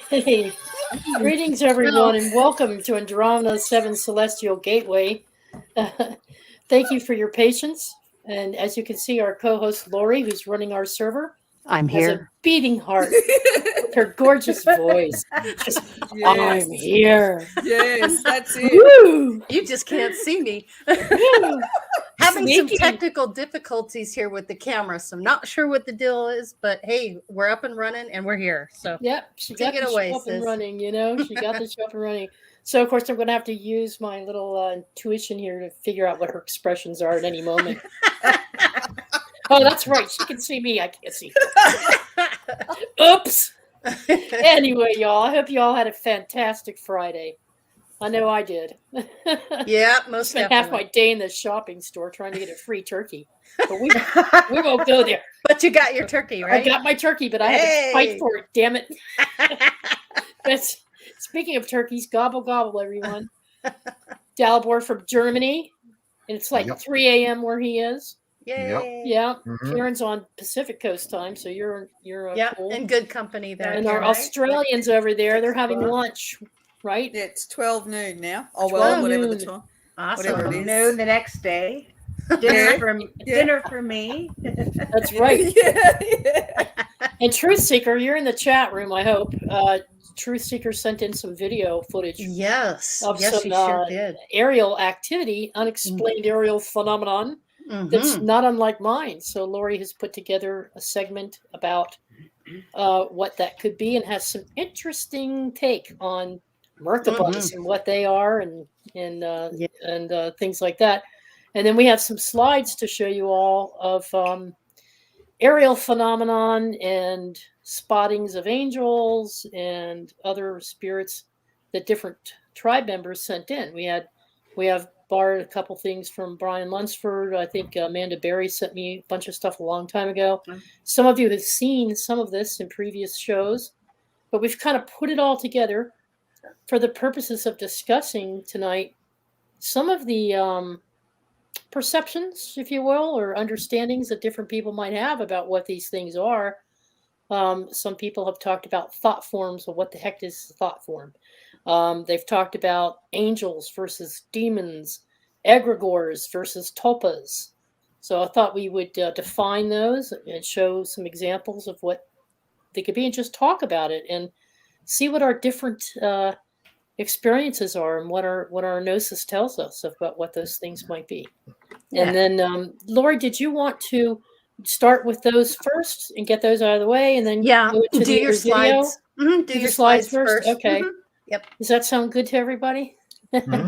Hey, greetings everyone, and welcome to Andromeda 7 Celestial Gateway. Thank you for your patience. And as you can see, our co-host Lori, who's running our server, I'm has here. a beating heart with her gorgeous voice. Just, Yes. I'm here. Yes, that's it. Woo! You just can't see me. Woo! Having some Sneaky. technical difficulties here with the camera, so I'm not sure what the deal is, but hey, we're up and running and we're here. So Yep, she Take got it the away, show up and sis. running, you know? She got the show up and running. So, of course, I'm going to have to use my little intuition here to figure out what her expressions are at any moment. Oh, that's right. She can see me. I can't see her. Oops. Anyway, y'all, I hope you all had a fantastic Friday. I know I did. Yeah, most Spent definitely. half my day in the shopping store trying to get a free turkey. But we won't go there. But you got your turkey, right? I got my turkey, but I had to fight Hey. for it, damn it. That's, speaking of turkeys, gobble, gobble, everyone. Dalibor from Germany. And it's like 3 a.m. where he is. Yay. Yeah. Mhm. Karen's on Pacific Coast time, so you're Yeah, cool. in good company there. And our Karen. Australians over there, they're having 6 o'clock. lunch, right? Yeah, it's 12 noon now. Oh, 12 well, whatever noon. the time. Awesome. Whatever it is. Noon the next day. Yeah. Dinner for me. That's right. Yeah. And Truth Seeker, you're in the chat room, I hope. Truth Seeker sent in some video footage Yes. of Yes, some you sure did. aerial activity, unexplained aerial phenomenon that's Mhm. not unlike mine. So Lori has put together a segment about what that could be and has some interesting take on Merkabas and what they are and things like that. And then we have some slides to show you all of aerial phenomenon and spottings of angels and other spirits that different tribe members sent in. We have borrowed a couple things from Brian Lunsford. I think Amanda Berry sent me a bunch of stuff a long time ago. Some of you have seen some of this in previous shows, but we've kind of put it all together for the purposes of discussing tonight some of the perceptions, if you will, or understandings that different people might have about what these things are. Some people have talked about thought forms. Well, what the heck is a thought form? They've talked about angels versus demons, egregores versus tulpas. So I thought we would define those and show some examples of what they could be and just talk about it and see what our different experiences are and what our gnosis tells us about what those things might be. Yeah. And then, Lori, did you want to start with those first and get those out of the way, and then Yeah, go into do your video? slides. Do Do your the slides slides first? Okay. Mhm. Yep. Does that sound good to everybody?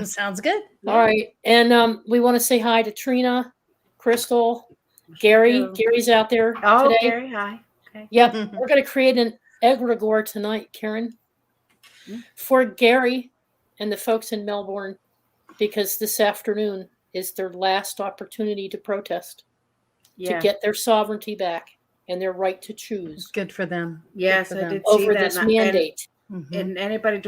Sounds good. All right. And we want to say hi to Trina, Crystal, Gary. Hello. Gary's out there Oh, today. Gary, hi. Okay. Yep. Mhm. We're going to create an egregore tonight, Karen, for Gary and the folks in Melbourne, because this afternoon is their last opportunity to protest, Yeah. to get their sovereignty back and their right to choose Good for them. Yes, Good for I them. did see over that. this and- mandate. Mhm. And anybody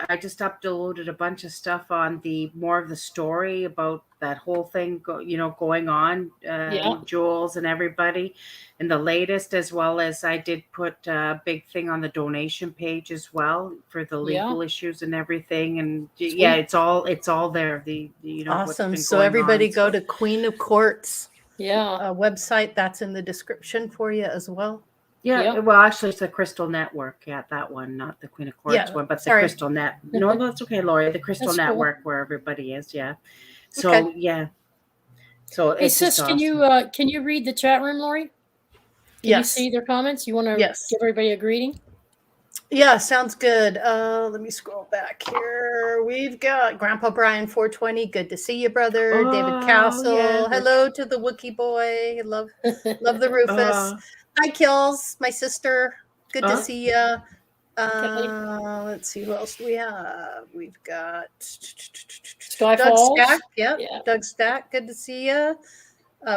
I just uploaded a bunch of stuff on the more of the story about that whole thing, going on, Yeah. Jules and everybody, and the latest, as well as I did put a big thing on the donation page as well for the legal issues and everything. And yeah, it's all there. What's Awesome. been So going everybody on, go so- to Queen of Courts Yeah. website. That's in the description for you as well. Yeah, Yep. well, actually, it's the Crystal Network. Yeah, that one, not the Queen of Courts Yeah, one, but the sorry. Crystal Net. No, that's okay, Lori. The Crystal That's cool. Network, where everybody is. Yeah. So Okay. yeah. So Hey, it's sis, just can awesome. you read the chat room, Lori? Can Yes. you see their comments? You want to Yes. give everybody a greeting? Yeah, sounds good. Let me scroll back here. We've got Grandpa Brian 420. Good to see you, brother. David Oh, Castle. yeah. Hello to the Wookiee boy. Love the Rufus. Hi, Kills, my sister. Good to see you. Let's see, who else do we have? We've got Doug Skyfalls. Stack. Yep. Yeah. Doug Stack. Good to see you.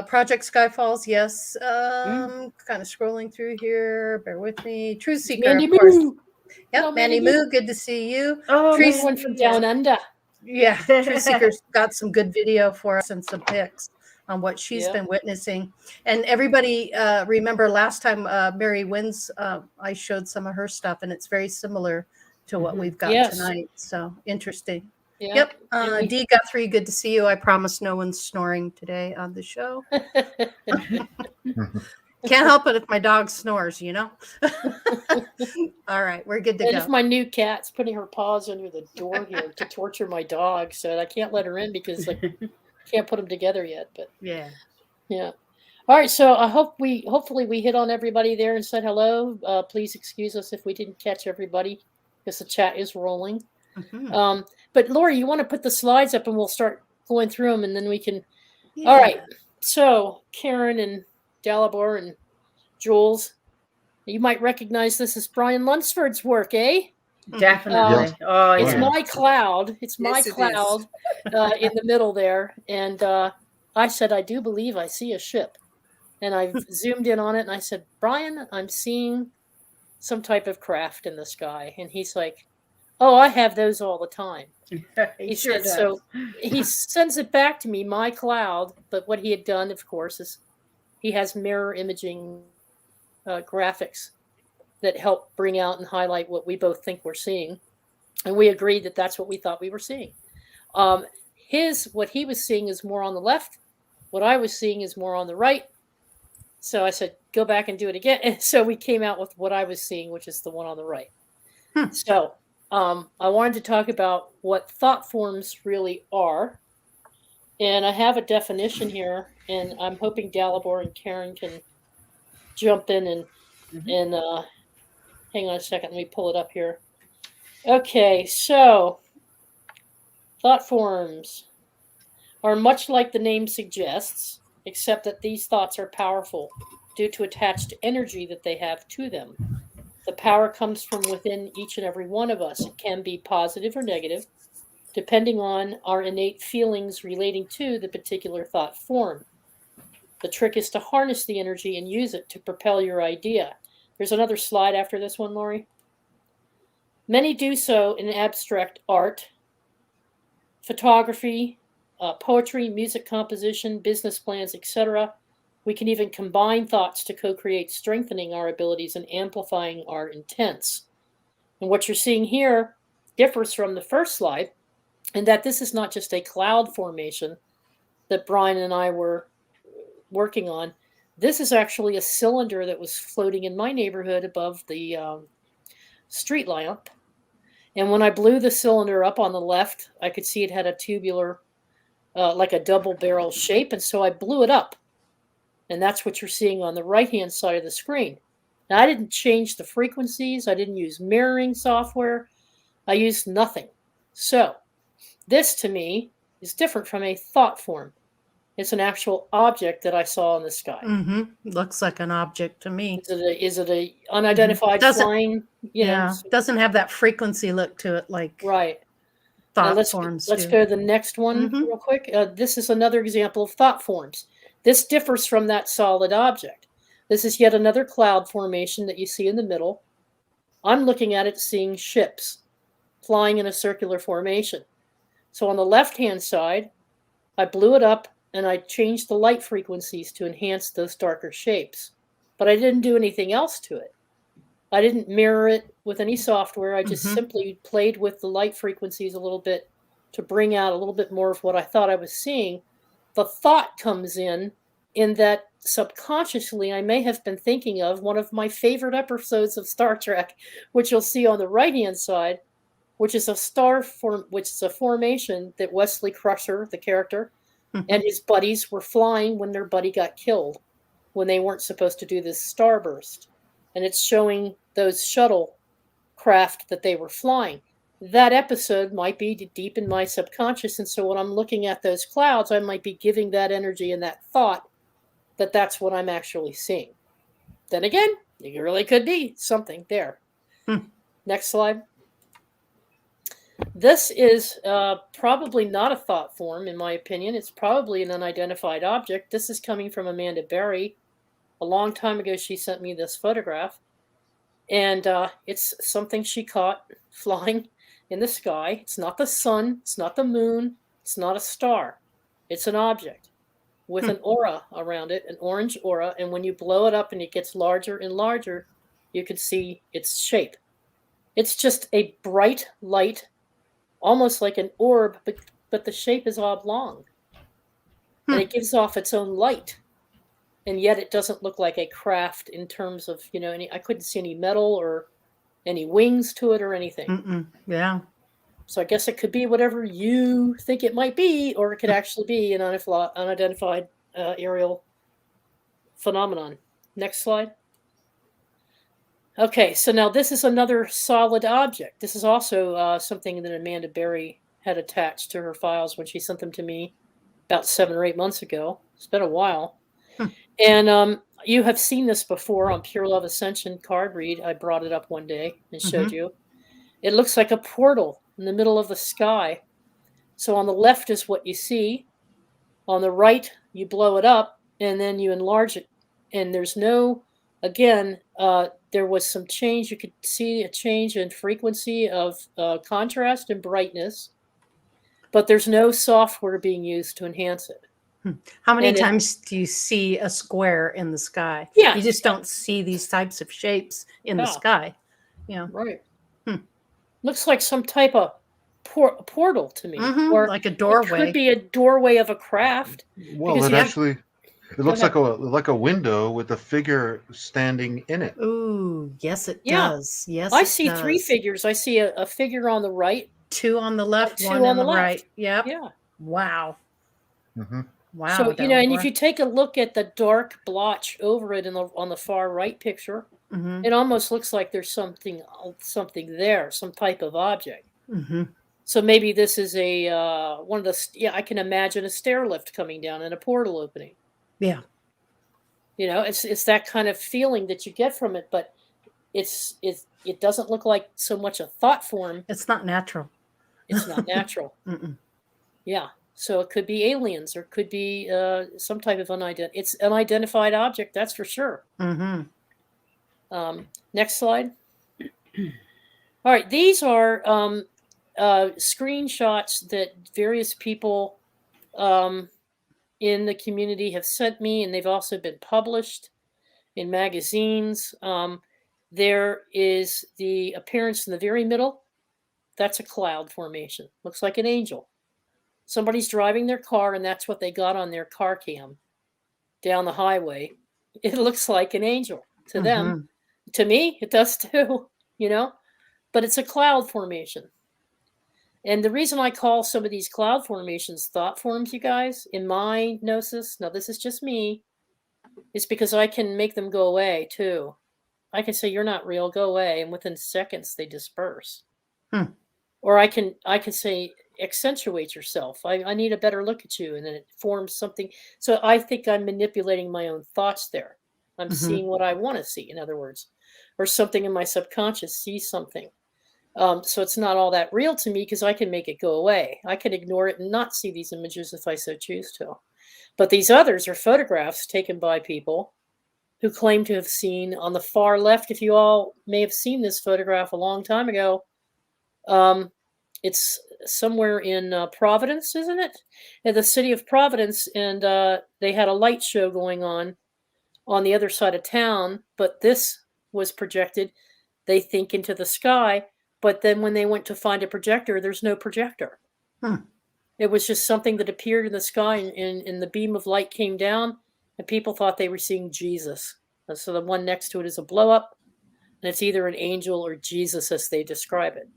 Project Skyfalls. Yes. Kind of scrolling through here. Bear with me. Truth Seeker, Mandy of course. Moo. Yep. Hello, Manny Mandy Moo. Good to see you. Oh, Truth- Everyone from down under. Yeah. Truth Seeker's got some good video for us and some pics on what she's Yeah. been witnessing. And everybody remember last time Mary Wynn's, I showed some of her stuff, and it's very similar to what we've got Yes. tonight. So interesting. Yeah. Yep. And we- D Guthrie, good to see you. I promise no one's snoring today on the show. Can't help it if my dog snores, you know? All right, we're good to And go. if my new cat's putting her paws under the door here to torture my dog, so I can't let her in because I can't put them together yet. But Yeah. yeah. All right. So I hope hopefully we hit on everybody there and said hello. Please excuse us if we didn't catch everybody because the chat is rolling. Mhm. But Lori, you want to put the slides up and we'll start going through them and then we can. Yeah. All right. So Karen and Dalibor and Jules, you might recognize this as Brian Lunsford's work, eh? Definitely. Oh, It's yeah. my cloud. It's my Yes, it is. cloud in the middle there. And I said, I do believe I see a ship. And I zoomed in on it and I said, Brian, I'm seeing some type of craft in the sky. And he's like, oh, I have those all the time. He sure said, does. so he sends it back to me, my cloud. But what he had done, of course, is he has mirror imaging graphics that help bring out and highlight what we both think we're seeing. And we agreed that that's what we thought we were seeing. What he was seeing is more on the left. What I was seeing is more on the right. So I said, go back and do it again. And so we came out with what I was seeing, which is the one on the right. So I wanted to talk about what thought forms really are. And I have a definition here, and I'm hoping Dalibor and Karen can jump in and hang on a second. Let me pull it up here. Okay, so thought forms are much like the name suggests, except that these thoughts are powerful due to attached energy that they have to them. The power comes from within each and every one of us. It can be positive or negative, depending on our innate feelings relating to the particular thought form. The trick is to harness the energy and use it to propel your idea. There's another slide after this one, Lori. Many do so in abstract art, photography, poetry, music composition, business plans, etc. We can even combine thoughts to co-create, strengthening our abilities and amplifying our intents. And what you're seeing here differs from the first slide in that this is not just a cloud formation that Brian and I were working on. This is actually a cylinder that was floating in my neighborhood above the street lamp. And when I blew the cylinder up on the left, I could see it had a tubular, like a double barrel shape. And so I blew it up. And that's what you're seeing on the right-hand side of the screen. Now, I didn't change the frequencies. I didn't use mirroring software. I used nothing. So this, to me, is different from a thought form. It's an actual object that I saw in the sky. Looks like an object to me. Is it a unidentified flying? Doesn't have that frequency look to it like right. thought forms. Let's go to the next one real quick. This is another example of thought forms. This differs from that solid object. This is yet another cloud formation that you see in the middle. I'm looking at it seeing ships flying in a circular formation. So on the left-hand side, I blew it up and I changed the light frequencies to enhance those darker shapes. But I didn't do anything else to it. I didn't mirror it with any software. I just simply played with the light frequencies a little bit to bring out a little bit more of what I thought I was seeing. The thought comes in that subconsciously I may have been thinking of one of my favorite episodes of Star Trek, which you'll see on the right-hand side, which is a formation that Wesley Crusher, the character, and his buddies were flying when their buddy got killed, when they weren't supposed to do this starburst. And it's showing those shuttle craft that they were flying. That episode might be deep in my subconscious, and so when I'm looking at those clouds, I might be giving that energy and that thought that that's what I'm actually seeing. Then again, it really could be something there. Next slide. This is probably not a thought form, in my opinion. It's probably an unidentified object. This is coming from Amanda Berry. A long time ago, she sent me this photograph. And it's something she caught flying in the sky. It's not the sun. It's not the moon. It's not a star. It's an object with an aura around it, an orange aura. And when you blow it up and it gets larger and larger, you can see its shape. It's just a bright light, almost like an orb, but the shape is oblong. And it gives off its own light. And yet it doesn't look like a craft in terms of, I couldn't see any metal or any wings to it or anything. Yeah. So I guess it could be whatever you think it might be, or it could actually be an unidentified aerial phenomenon. Next slide. Okay, so now this is another solid object. This is also something that Amanda Berry had attached to her files when she sent them to me about 7 or 8 months ago. It's been a while. And you have seen this before on Pure Love Ascension card read. I brought it up one day and showed you. It looks like a portal in the middle of the sky. So on the left is what you see. On the right, you blow it up and then you enlarge it. And there's no, again, there was some change. You could see a change in frequency of contrast and brightness, but there's no software being used to enhance it. How many times do you see a square in the sky? Yeah. You just don't see these types of shapes in the sky. Yeah. Right. Looks like some type of portal to me. Or like a doorway. It could be a doorway of a craft. Well, it looks like a window with a figure standing in it. Ooh, yes, it does. Yes, I see 3 figures. I see a figure on the right, 2 on the left, 2 1 on the left. right. Yep. Yeah. Wow. Wow. So and if you take a look at the dark blotch over it on the far right picture, it almost looks like there's something there, some type of object. So maybe this is one of the I can imagine a stair lift coming down and a portal opening. Yeah. It's that kind of feeling that you get from it, but it doesn't look like so much a thought form. It's not natural. It's not natural. Yeah. So it could be aliens, or it could be some type of it's an unidentified object, that's for sure. Next slide. All right, these are screenshots that various people in the community have sent me, and they've also been published in magazines. There is the appearance in the very middle. That's a cloud formation. Looks like an angel. Somebody's driving their car, and that's what they got on their car cam down the highway. It looks like an angel to them. To me, it does too, but it's a cloud formation. And the reason I call some of these cloud formations thought forms, you guys, in my gnosis, now this is just me, is because I can make them go away too. I can say, you're not real, go away. And within seconds, they disperse. Or I can say, accentuate yourself. I need a better look at you. And then it forms something. So I think I'm manipulating my own thoughts there. I'm seeing what I want to see, in other words, or something in my subconscious sees something. So it's not all that real to me because I can make it go away. I can ignore it and not see these images if I so choose to. But these others are photographs taken by people who claim to have seen on the far left. If you all may have seen this photograph a long time ago, it's somewhere in Providence, isn't it? In the city of Providence, and they had a light show going on the other side of town, but this was projected, they think, into the sky. But then when they went to find a projector, there's no projector. It was just something that appeared in the sky, and the beam of light came down, and people thought they were seeing Jesus. And so the one next to it is a blow up, and it's either an angel or Jesus as they describe it.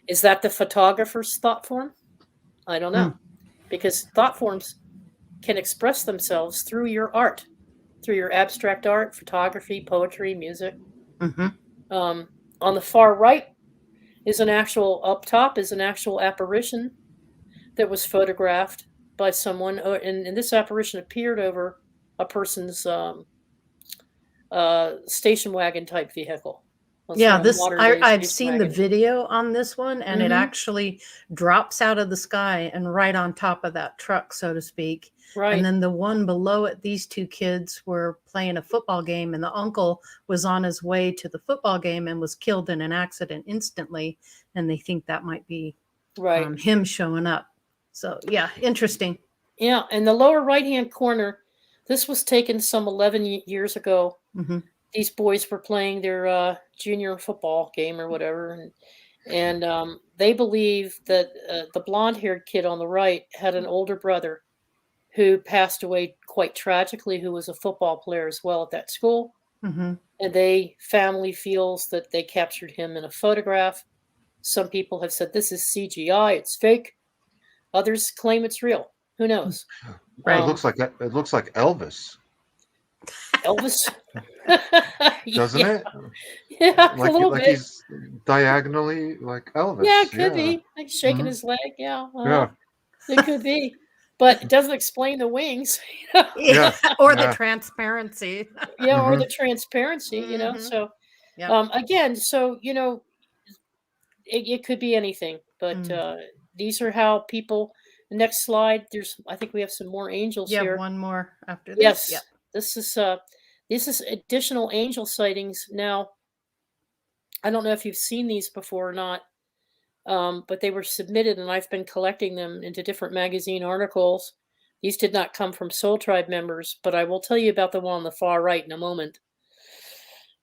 Is that the photographer's thought form? I don't know. Because thought forms can express themselves through your art, through your abstract art, photography, poetry, music. On the far right is up top is an actual apparition that was photographed by someone, and this apparition appeared over a person's station wagon type vehicle. Yeah, I've station seen the wagon. video on this one, and it Mhm. actually drops out of the sky and right on top of that truck, so to speak. Right. And then the one below it, these two kids were playing a football game, and the uncle was on his way to the football game and was killed in an accident instantly. And they think that might be Right. him showing up. So, yeah, interesting. Yeah, in the lower right-hand corner, this was taken some 11 years ago. Mhm. These boys were playing their junior football game or whatever, and they believe that the blonde-haired kid on the right had an older brother who passed away quite tragically, who was a football player as well at that school. Mhm. And family feels that they captured him in a photograph. Some people have said this is CGI, it's fake. Others claim it's real. Who knows? Right. It looks like Elvis, Elvis, doesn't yeah, it? yeah, a little Like bit. he's diagonally like Elvis. Yeah, it could be like shaking Mhm. his leg. Yeah, Yeah. it could be, but it doesn't explain the wings. Yeah. Or the Yeah. transparency. Yeah, or Mhm. the transparency. Mhm. So Yep. again, so it could be anything, but Mm. these are how people. The next slide. I think we have some more angels You have here. one more after this? Yes, Yep. this is additional angel sightings. Now, I don't know if you've seen these before or not, but they were submitted, and I've been collecting them into different magazine articles. These did not come from Soul Tribe members, but I will tell you about the one on the far right in a moment.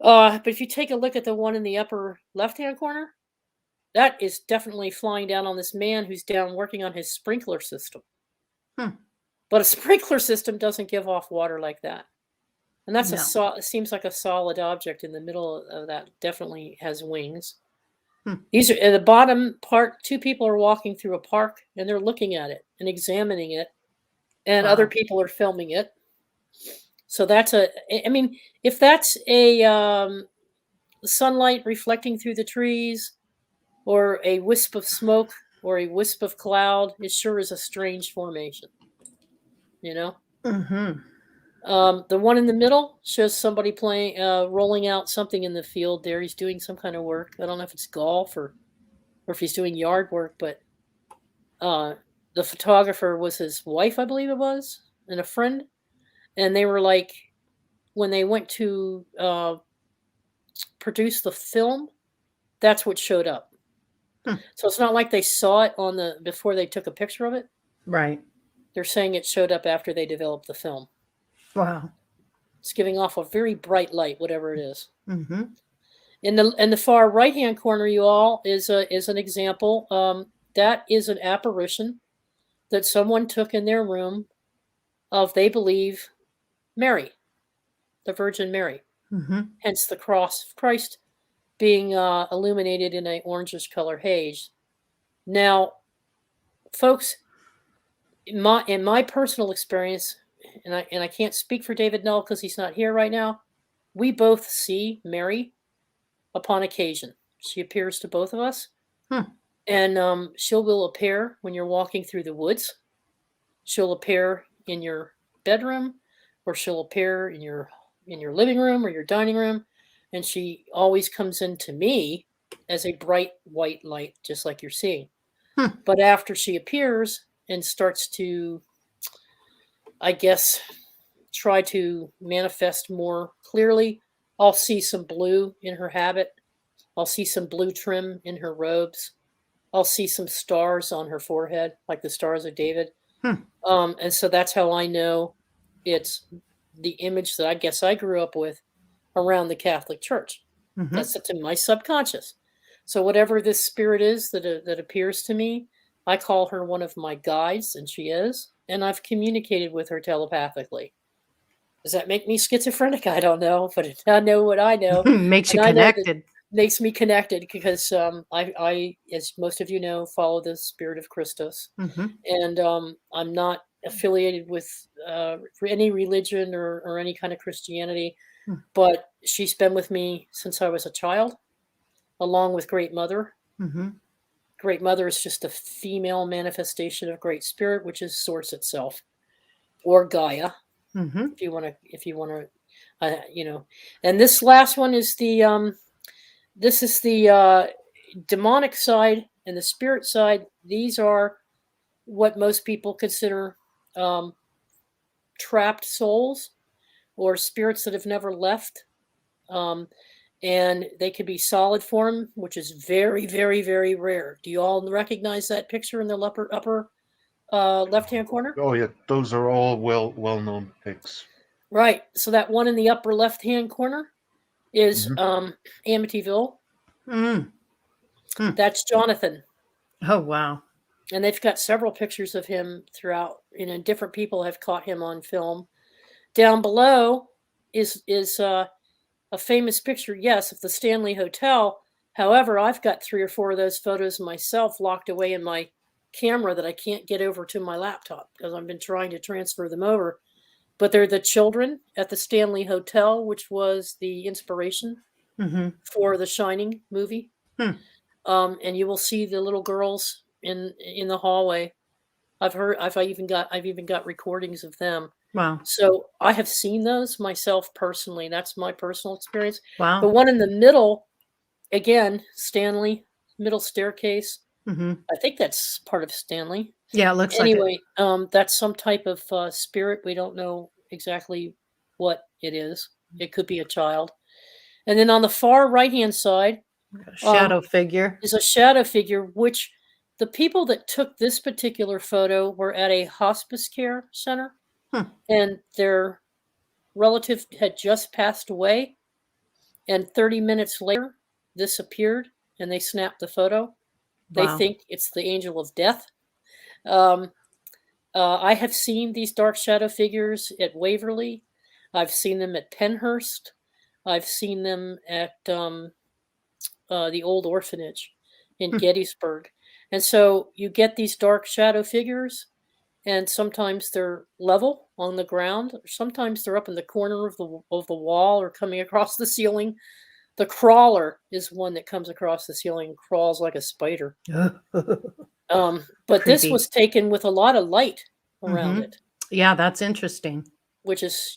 But if you take a look at the one in the upper left-hand corner, that is definitely flying down on this man who's down working on his sprinkler system. Hmm. But a sprinkler system doesn't give off water like that. And that's No. it seems like a solid object in the middle of that. Definitely has wings. Hmm. These are at the bottom part. Two people are walking through a park and they're looking at it and examining it, and other Wow. people are filming it. So I mean, if that's a sunlight reflecting through the trees, or a wisp of smoke, or a wisp of cloud, it sure is a strange formation. Mm-hmm. The one in the middle shows somebody rolling out something in the field there. He's doing some kind of work. I don't know if it's golf or if he's doing yard work, but the photographer was his wife, I believe it was, and a friend. And they were like, when they went to produce the film, that's what showed up. So it's not like they saw it before they took a picture of it. Right. They're saying it showed up after they developed the film. Wow. It's giving off a very bright light, whatever it is. Mm-hmm. In the far right hand corner, you all is an example. That is an apparition that someone took in their room of, they believe, Mary, the Virgin Mary. Mm-hmm. Hence the cross of Christ being illuminated in a orangish color haze. Now, folks, in my personal experience, and I can't speak for David Null because he's not here right now, we both see Mary upon occasion. She appears to both of us. And she will appear when you're walking through the woods. She'll appear in your bedroom, or she'll appear in your living room or your dining room, and she always comes into me as a bright white light, just like you're seeing. But after she appears and starts to, I guess, try to manifest more clearly, I'll see some blue in her habit. I'll see some blue trim in her robes. I'll see some stars on her forehead, like the stars of David. And so that's how I know it's the image that I guess I grew up with around the Catholic Church. Mm-hmm. That's in my subconscious. So whatever this spirit is that appears to me, I call her one of my guides, and she is. And I've communicated with her telepathically. Does that make me schizophrenic? I don't know, but I know what I know. Makes you And I know that connected. makes me connected because I, as most of you know, follow the Spirit of Christos. Mm-hmm. And I'm not affiliated with any religion or any kind of Christianity, but she's been with me since I was a child. along with Great Mother. Mm-hmm. Great Mother is just a female manifestation of Great Spirit, which is Source itself, or Gaia, Mm-hmm. if you want to, you know. And this last one is the demonic side and the spirit side. These are what most people consider trapped souls or spirits that have never left. And they could be solid form, which is very, very, very rare. Do you all recognize that picture in the upper left-hand corner? Oh yeah, those are all well-known pics. Right. So that one in the upper left-hand corner is Mhm. Amityville. Mm. That's Jonathan. Oh, wow. And they've got several pictures of him throughout. Different people have caught him on film. Down below is a famous picture, yes, of the Stanley Hotel. However, I've got 3 or 4 of those photos myself locked away in my camera that I can't get over to my laptop because I've been trying to transfer them over. But they're the children at the Stanley Hotel, which was the inspiration for the Shining movie. And you will see the little girls in the hallway. I've even got recordings of them. Wow. So I have seen those myself personally. That's my personal experience. Wow. The one in the middle, again, Stanley, middle staircase. Mm-hmm. I think that's part of Stanley. Yeah, it looks anyway, like it. That's some type of spirit. We don't know exactly what it is. It could be a child. And then on the far right-hand side, Shadow figure. is a shadow figure, which the people that took this particular photo were at a hospice care center, and their relative had just passed away. And 30 minutes later, this appeared, and they snapped the photo. They Wow. think it's the angel of death. I have seen these dark shadow figures at Waverly. I've seen them at Penhurst. I've seen them at the old orphanage in Gettysburg. And so you get these dark shadow figures, and sometimes they're level on the ground, or sometimes they're up in the corner of the wall or coming across the ceiling. The crawler is one that comes across the ceiling and crawls like a spider. But this Creepy. was taken with a lot of light around it, Yeah, that's interesting. which is,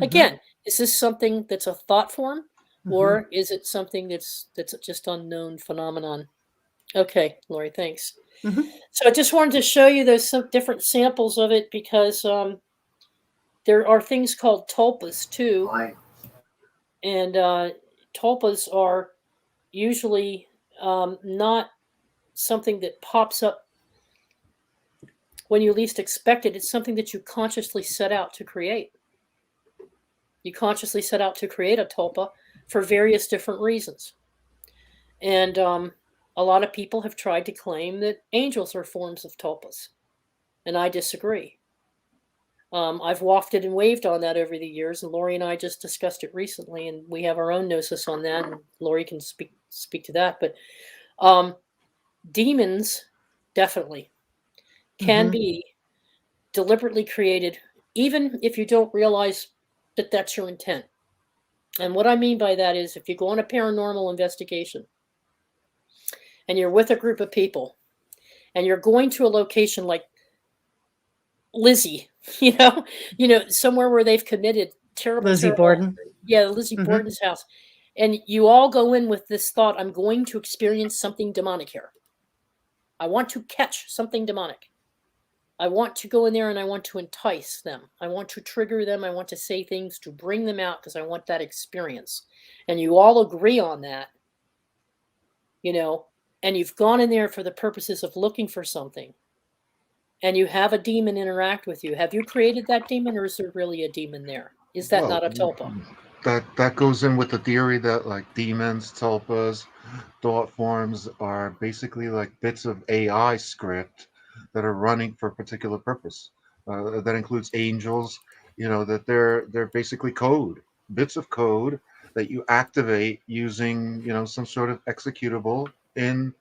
again, is this something that's a thought form, or is it something that's just unknown phenomenon? Okay, Lori, thanks. So I just wanted to show you those some different samples of it because there are things called tulpas too, and tulpas are usually not something that pops up when you least expect it. It's something that you consciously set out to create. You consciously set out to create a tulpa for various different reasons. And a lot of people have tried to claim that angels are forms of tulpas, and I disagree. I've wafted and waved on that over the years, and Lori and I just discussed it recently, and we have our own gnosis on that, and Lori can speak to that. But demons definitely can be deliberately created, even if you don't realize that that's your intent. And what I mean by that is if you go on a paranormal investigation and you're with a group of people and you're going to a location like Lizzie, somewhere where they've committed terrible Lizzie Borden. Yeah, Lizzie Borden's house. And you all go in with this thought, I'm going to experience something demonic here. I want to catch something demonic. I want to go in there and I want to entice them. I want to trigger them. I want to say things to bring them out because I want that experience. And you all agree on that, and you've gone in there for the purposes of looking for something. And you have a demon interact with you. Have you created that demon, or is there really a demon there? Is that not a tulpa? That goes in with the theory that like demons, tulpas, thought forms are basically like bits of AI script that are running for a particular purpose. That includes angels. That they're basically code, bits of code that you activate using some sort of executable in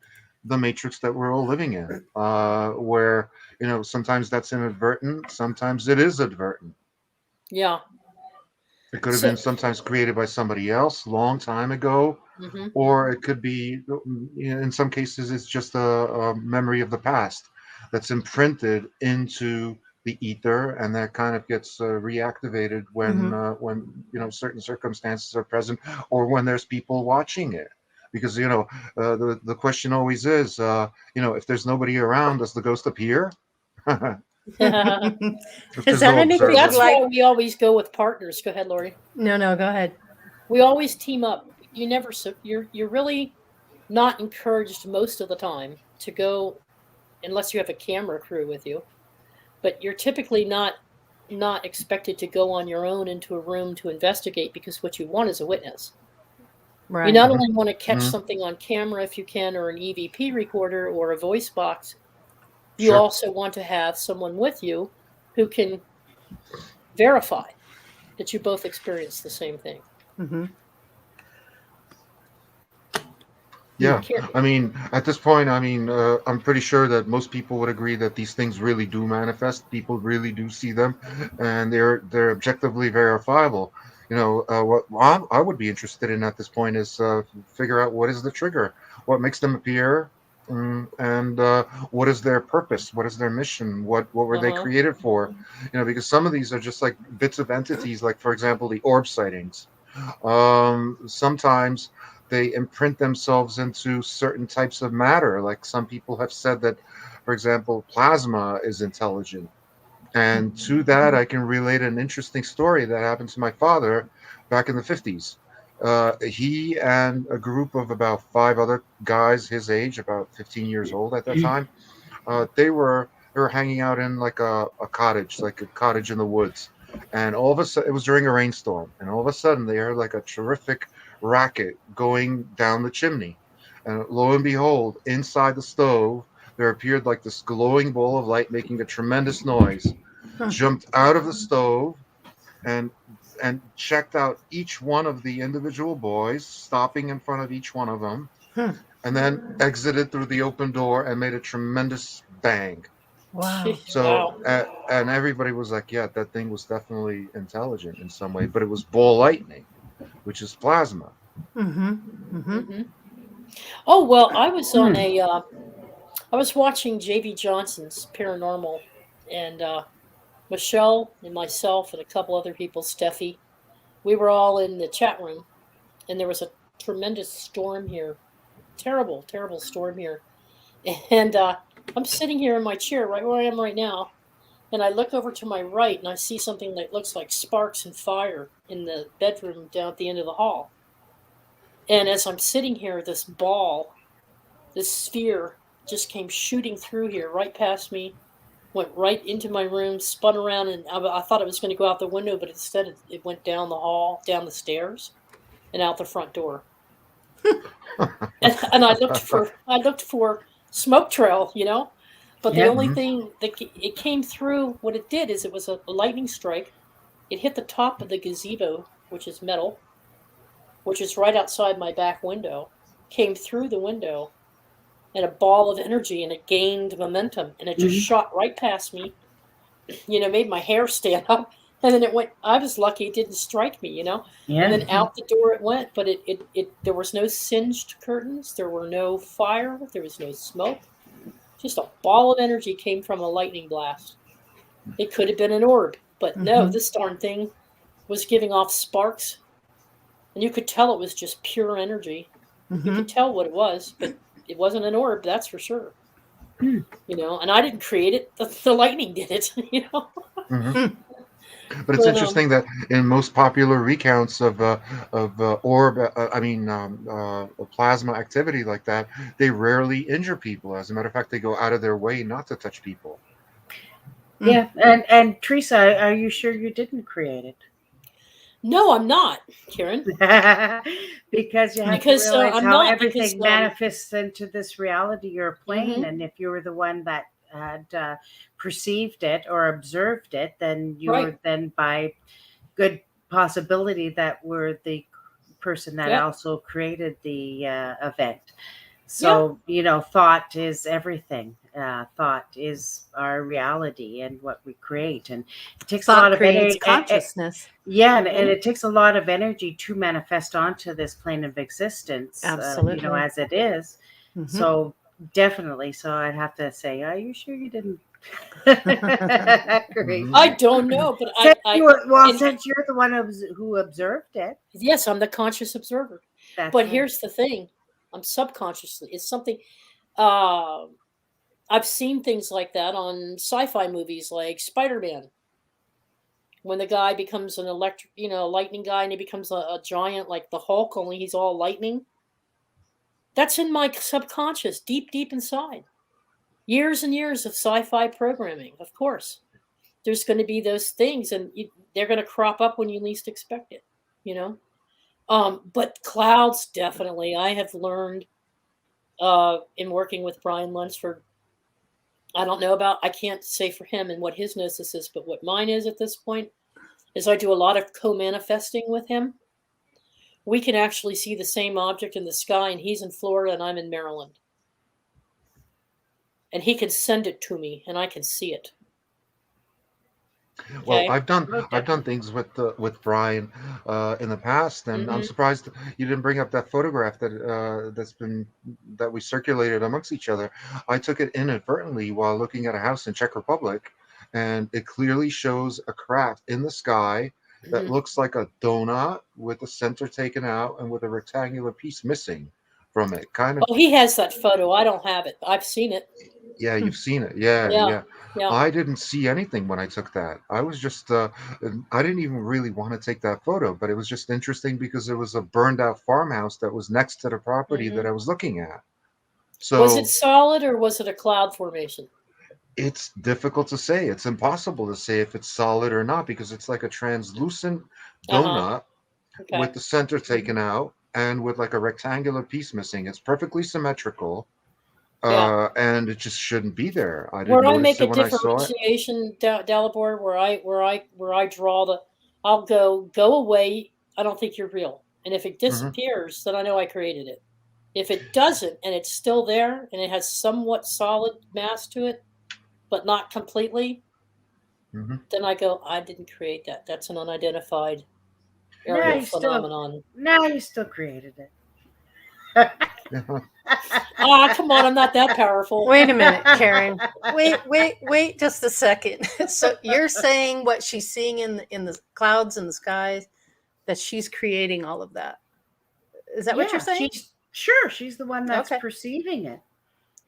the matrix that we're all living in, where sometimes that's inadvertent, sometimes it is advertent. Yeah. It could have So, been sometimes created by somebody else long time ago, mhm. or it could be, in some cases, it's just a memory of the past that's imprinted into the ether, and that kind of gets reactivated when certain circumstances are present, or when there's people watching it. Because the question always is, if there's nobody around, does the ghost appear? If Is there's that no Well, anything observer. that's like? why we always go with partners. Go ahead, Lori. No, go ahead. We always team up. You never you're really not encouraged most of the time to go unless you have a camera crew with you. But you're typically not expected to go on your own into a room to investigate, because what you want is a witness. You Right. not only want to catch Mhm. something on camera if you can, or an EVP recorder or a voice box, you Sure. also want to have someone with you who can verify that you both experience the same thing. Mm-hmm. Yeah, Here. I mean, at this point, I mean, I'm pretty sure that most people would agree that these things really do manifest. People really do see them, and they're objectively verifiable. What I would be interested in at this point is figure out what is the trigger, what makes them appear, and what is their purpose, what is their mission, what were they Uh-huh. created for? Because some of these are just like bits of entities, like for example, the orb sightings. Sometimes they imprint themselves into certain types of matter. Like some people have said that, for example, plasma is intelligent. And to that, I can relate an interesting story that happened to my father back in the 50s. He and a group of about 5 other guys his age, about 15 years old at that time, they were hanging out in like a cottage, like a cottage in the woods. And all of a sudden, it was during a rainstorm, and all of a sudden they heard like a terrific racket going down the chimney. And lo and behold, inside the stove, there appeared like this glowing ball of light making a tremendous noise. Jumped out of the stove and checked out each one of the individual boys, stopping in front of each one of them, and then exited through the open door and made a tremendous bang. Wow. So, Wow. and everybody was like, yeah, that thing was definitely intelligent in some way, but it was ball lightning, which is plasma. Mm-hmm. Mm-hmm. Hmm. Oh well, I was on Hmm. I was watching JV Johnson's Paranormal, and Michelle and myself and a couple other people, Steffi, we were all in the chat room, and there was a tremendous storm here, terrible, terrible storm here, and I'm sitting here in my chair right where I am right now, and I look over to my right and I see something that looks like sparks and fire in the bedroom down at the end of the hall. And as I'm sitting here, this ball, this sphere, just came shooting through here, right past me, went right into my room, spun around, and I thought it was going to go out the window, but instead it went down the hall, down the stairs, and out the front door. And I looked for smoke trail, but the Yeah. only Mhm. thing that it came through, what it did is it was a lightning strike. It hit the top of the gazebo, which is metal, which is right outside my back window, came through the window, and a ball of energy, and it gained momentum, and it just Mhm. shot right past me, made my hair stand up, and then it went. I was lucky it didn't strike me, and Yeah. then out the door it went. But it there was no singed curtains, there were no fire, there was no smoke, just a ball of energy came from a lightning blast. It could have been an orb, but no, Mm-hmm. this darn thing was giving off sparks, and you could tell it was just pure energy. You Mm-hmm. could tell what it was, but it wasn't an orb, that's for sure. Hmm. And I didn't create it. The lightning did it, Mhm. Hmm. But it's But interesting that in most popular recounts of orb, plasma activity like that, they rarely injure people. As a matter of fact, they go out of their way not to touch people. Yeah. And Teresa, are you sure you didn't create it? no, I'm not, Karen, Because you have to because realize I'm how not because everything manifests into this reality you're playing. mhm, And if you were the one that had perceived it or observed it, then you right, were then by good possibility that were the person that yeah, also created the event. So, thought is everything. Thought is our reality and what we create. And it takes a lot Thought of creates energy. consciousness. And it takes a lot of energy to manifest onto this plane of existence, Absolutely. as it is. So definitely. So I'd have to say, are you sure you didn't? Great. I don't know, but since you're the one who observed it. Yes, I'm the conscious observer. That's but right. Here's the thing. I'm subconsciously. It's something I've seen things like that on sci-fi movies like Spider-Man. When the guy becomes an lightning guy, and he becomes a giant like the Hulk, only he's all lightning. That's in my subconscious, deep, deep inside. Years and years of sci-fi programming, of course. There's going to be those things, and they're going to crop up when you least expect it, But clouds, definitely. I have learned in working with Brian Lunsford. I can't say for him and what his gnosis is, but what mine is at this point is I do a lot of co-manifesting with him. We can actually see the same object in the sky, and he's in Florida and I'm in Maryland. And he can send it to me, and I can see it. Okay? Well, I've done things with Brian in the past, and I'm surprised you didn't bring up that photograph that we circulated amongst each other. I took it inadvertently while looking at a house in Czech Republic, and it clearly shows a craft in the sky that looks like a donut with the center taken out and with a rectangular piece missing from it. Kind of. Oh, he has that photo. I don't have it. I've seen it. Yeah, you've seen it. Yeah. I didn't see anything when I took that. I was just, I didn't even really want to take that photo, but it was just interesting because it was a burned out farmhouse that was next to the property that I was looking at. So was it solid or was it a cloud formation? It's difficult to say. It's impossible to say if it's solid or not because it's like a translucent donut with the center taken out and with like a rectangular piece missing. It's perfectly symmetrical. And it just shouldn't be there. I didn't notice it when I saw it. Differentiation, Dalibor, where I draw I'll go away. I don't think you're real. And if it disappears, then I know I created it. If it doesn't and it's still there and it has somewhat solid mass to it, but not completely, then I go, I didn't create that. That's an unidentified aerial phenomenon. You still created it. Come on, I'm not that powerful. Wait a minute, Karen. Wait just a second. So you're saying what she's seeing in the clouds and the skies, that she's creating all of that. Is that what you're saying? She's the one that's perceiving it.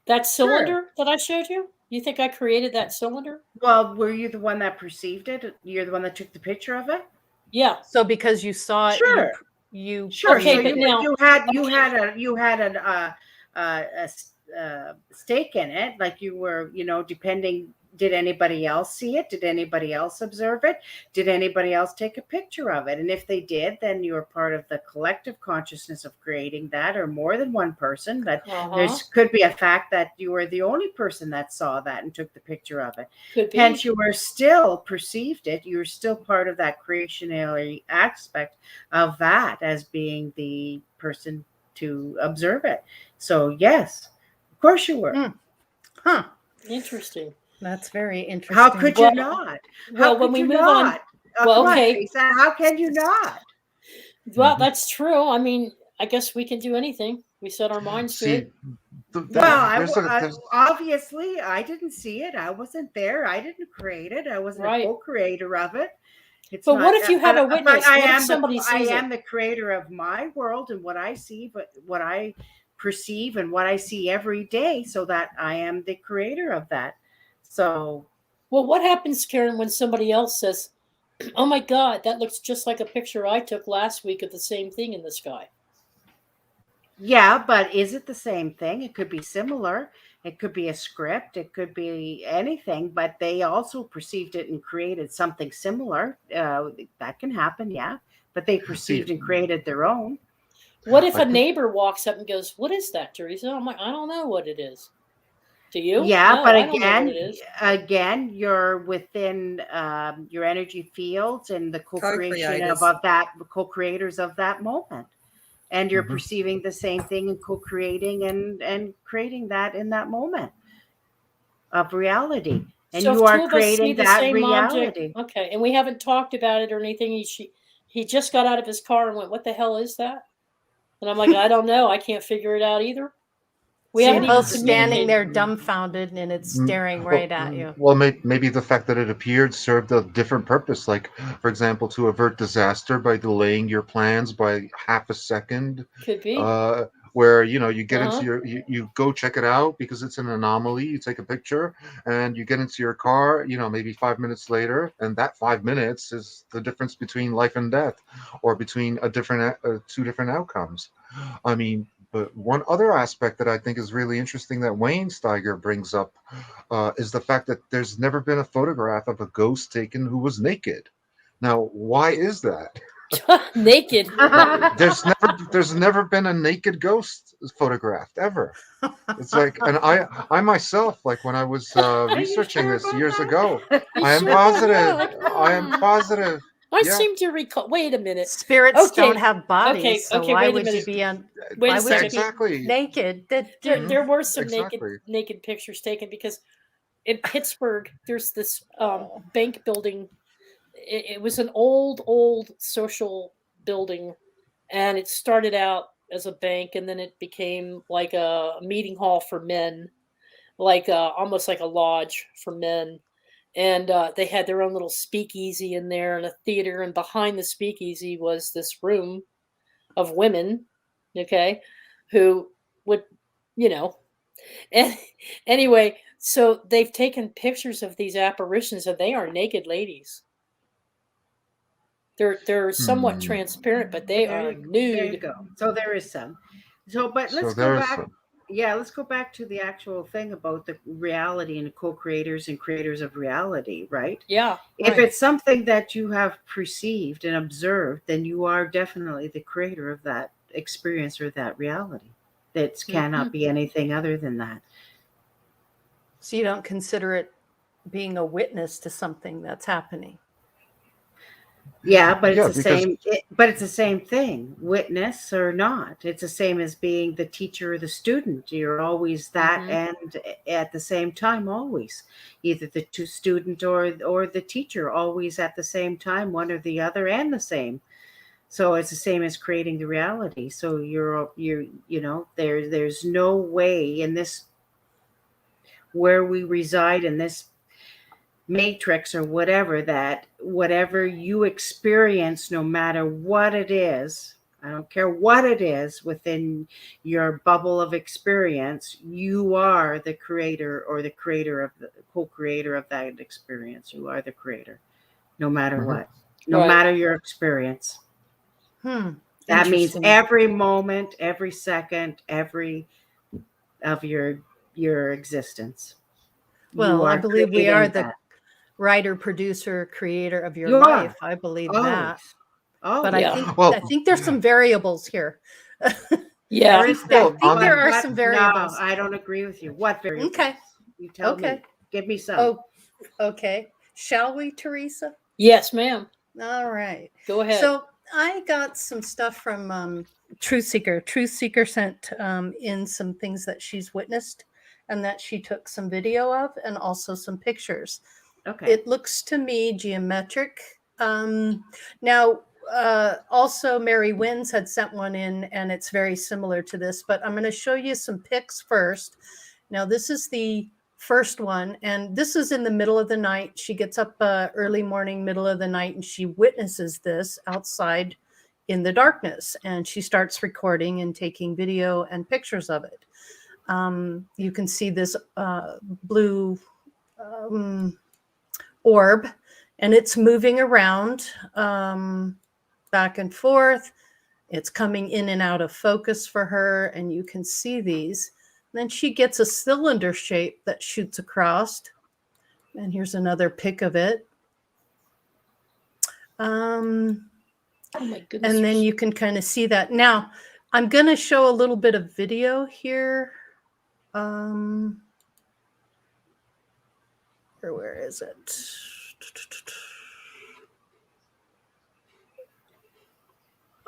That cylinder that I showed you? You think I created that cylinder? Well, were you the one that perceived it? You're the one that took the picture of it? Yeah. So because you saw it, you okay, but now you had a stake in it, like you were, depending. Did anybody else see it? Did anybody else observe it? Did anybody else take a picture of it? And if they did, then you were part of the collective consciousness of creating that, or more than one person. That there could be a fact that you were the only person that saw that and took the picture of it. Could be. Hence, you were still perceived it. You were still part of that creationary aspect of that as being the person to observe it. So yes, of course you were. Interesting. That's very interesting. How could you not? When we move on. Well, okay. How can you not? Well, that's true. I mean, I guess we can do anything. We set our minds to it. Obviously, I didn't see it. I wasn't there. I didn't create it. I wasn't a co-creator of it. What if you have a witness? I am the creator of my world and what I see, but what I perceive and what I see every day, so that I am the creator of that. So, well, what happens, Karen, when somebody else says, "Oh my God, that looks just like a picture I took last week of the same thing in the sky"? Yeah, but is it the same thing? It could be similar. It could be a script. It could be anything, but they also perceived it and created something similar. That can happen, yeah. But they perceived and created their own. What if a neighbor walks up and goes, "What is that, Teresa?" I'm like, "I don't know what it is." Do you? Yeah, no, but again, you're within your energy fields and the co-creation co-creators of that moment. and you're Mhm. perceiving the same thing and co-creating and creating that in that moment of reality. And So if you two are of us see creating the that same object, reality. okay, and we haven't talked about it or anything, he just got out of his car and went, "What the hell is that?" And I'm like, "I don't know. I can't figure it out either." We So haven't you're even both standing communicated. there dumbfounded and it's staring right at you. Well, maybe the fact that it appeared served a different purpose. Like, for example, to avert disaster by delaying your plans by half a second, Could be. uh, where you get into Uh-huh. you go check it out because it's an anomaly. You take a picture and you get into your car. Maybe 5 minutes later, and that 5 minutes is the difference between life and death, or between two different outcomes. I mean, but one other aspect that I think is really interesting that Wayne Steiger brings up is the fact that there's never been a photograph of a ghost taken who was naked. Now, why is that? Naked. There's never been a naked ghost photographed ever. It's like, and I myself, like when I was Are you researching sure this about years that? ago, You I am sure about that? positive. Like, I am positive. I Yeah, seem to recall. Wait a minute. Spirits don't Okay. have bodies, so Okay. why Wait a would you minute. be on? Wait Why a would you second. be exactly. naked? There were some Exactly. naked pictures taken because in Pittsburgh there's this bank building. It was an old social building, and it started out as a bank, and then it became like a meeting hall for men, like almost like a lodge for men. And they had their own little speakeasy in there and a theater, and behind the speakeasy was this room of women, okay, who would, you know, and anyway, so they've taken pictures of these apparitions, and they are naked ladies. They're somewhat Hmm. transparent, but they There are you there you nude. go. So there is some. So but So let's go there's back. Yeah, let's go back to the actual thing about the reality and co-creators and creators of reality, right? Yeah, If right. it's something that you have perceived and observed, then you are definitely the creator of that experience or that reality. That cannot be anything other than that. So you don't consider it being a witness to something that's happening. Yeah, but it's yeah the because same. But it's the same thing, witness or not. It's the same as being the teacher or the student. You're always that, Mhm. and at the same time, always either the student or the teacher, always at the same time, one or the other, and the same. So it's the same as creating the reality. So there's no way in this where we reside in this matrix or whatever, that whatever you experience, no matter what it is, I don't care what it is within your bubble of experience, you are the creator or the creator of the co-creator of that experience. You are the creator, no matter Mhm. what, no Right. matter your experience. That means Interesting. every moment, every second, every of your existence. You Well, I are believe we are creating the that. writer, producer, creator of your You life. are I believe that. always, But always. I Yeah. think well, there's some variables here. Yeah. There is that. There are What? some No, variables. I don't agree with you. What variables? Okay. You tell me. Okay. Give me some. Oh, okay. Shall we, Teresa? Yes, ma'am. All right. Go ahead. So I got some stuff from Truth Seeker. Truth Seeker sent in some things that she's witnessed and that she took some video of, and also some pictures. Okay. It looks to me geometric. Now, also Mary Wins had sent one in, and it's very similar to this, but I'm going to show you some pics first. Now, this is the first one, and this is in the middle of the night. She gets up early morning, middle of the night, and she witnesses this outside in the darkness, and she starts recording and taking video and pictures of it. You can see this blue orb, and it's moving around back and forth. It's coming in and out of focus for her, and you can see these. And then she gets a cylinder shape that shoots across. And here's another pic of it. Oh my goodness. And then you can kind of see that. Now, I'm going to show a little bit of video here. Where is it?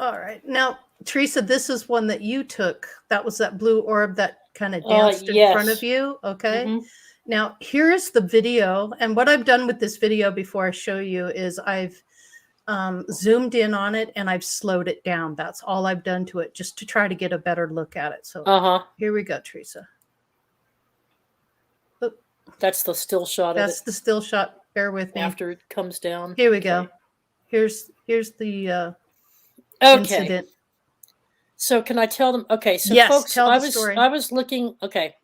All right. Now, Teresa, this is one that you took. That was that blue orb that kind of danced in front of Yes. you. Okay. Mhm. Now, here's the video. And what I've done with this video before I show you is I've zoomed in on it and I've slowed it down. That's all I've done to it, just to try to get a better look at it. So here we go, Teresa. Oop, That's the still shot of that's it the still shot. Bear with me. after it comes down. Here we go. Here's the Okay. incident. So can I tell them? Okay, so Yes, folks, tell I the story. was looking. Okay,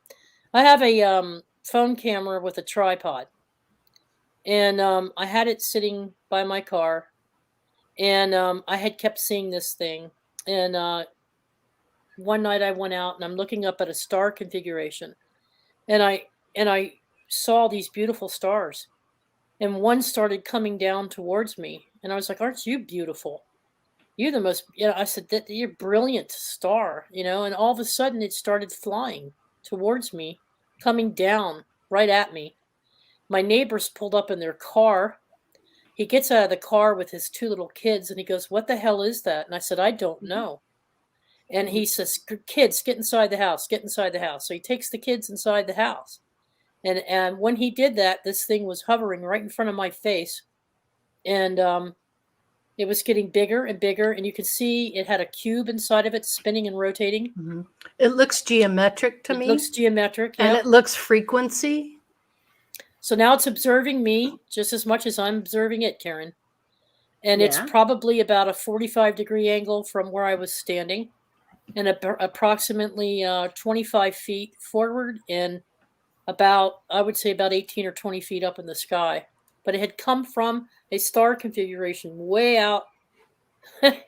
I have a phone camera with a tripod, and I had it sitting by my car, and I had kept seeing this thing, and one night I went out and I'm looking up at a star configuration, and I saw these beautiful stars, and one started coming down towards me, and I was like, "Aren't you beautiful? You're the most," I said, that you're a brilliant star, and all of a sudden it started flying towards me, coming down right at me. My neighbors pulled up in their car. He gets out of the car with his two little kids and he goes, "What the hell is that?" And I said, "I don't know." And he says, "Kids, get inside the house, get inside the house." So he takes the kids inside the house. And when he did that, this thing was hovering right in front of my face. And it was getting bigger and bigger, and you could see it had a cube inside of it spinning and rotating. Mm-hmm. It looks geometric to me. It looks geometric, and yeah. it looks frequency. So now it's observing me just as much as I'm observing it, Karen. And it's probably about a 45-degree angle from where I was standing, and approximately 25 feet forward, and I would say about 18 or 20 feet up in the sky. But it had come from a star configuration way out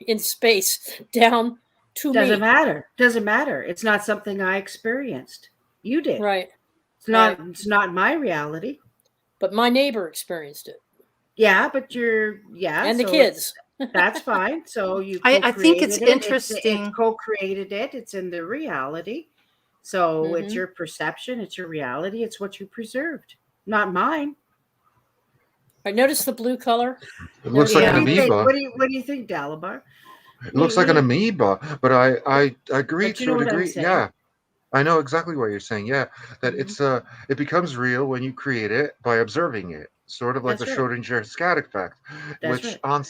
in space down to me. Doesn't matter. It's not something I experienced. You did. Right. It's not my reality. But my neighbor experienced it. Yeah, but and the kids. That's fine. So you I think it's interesting. It's co-created it. It's in the reality. So it's your perception, it's your reality, it's what you preserved. Not mine. I noticed the blue color. It looks like an amoeba. What do you think, Dalabar? It looks like an amoeba, but I agree to a degree. Yeah, I know exactly what you're saying. Yeah, that it becomes real when you create it by observing it, sort of like the Schrodinger scattering effect, which on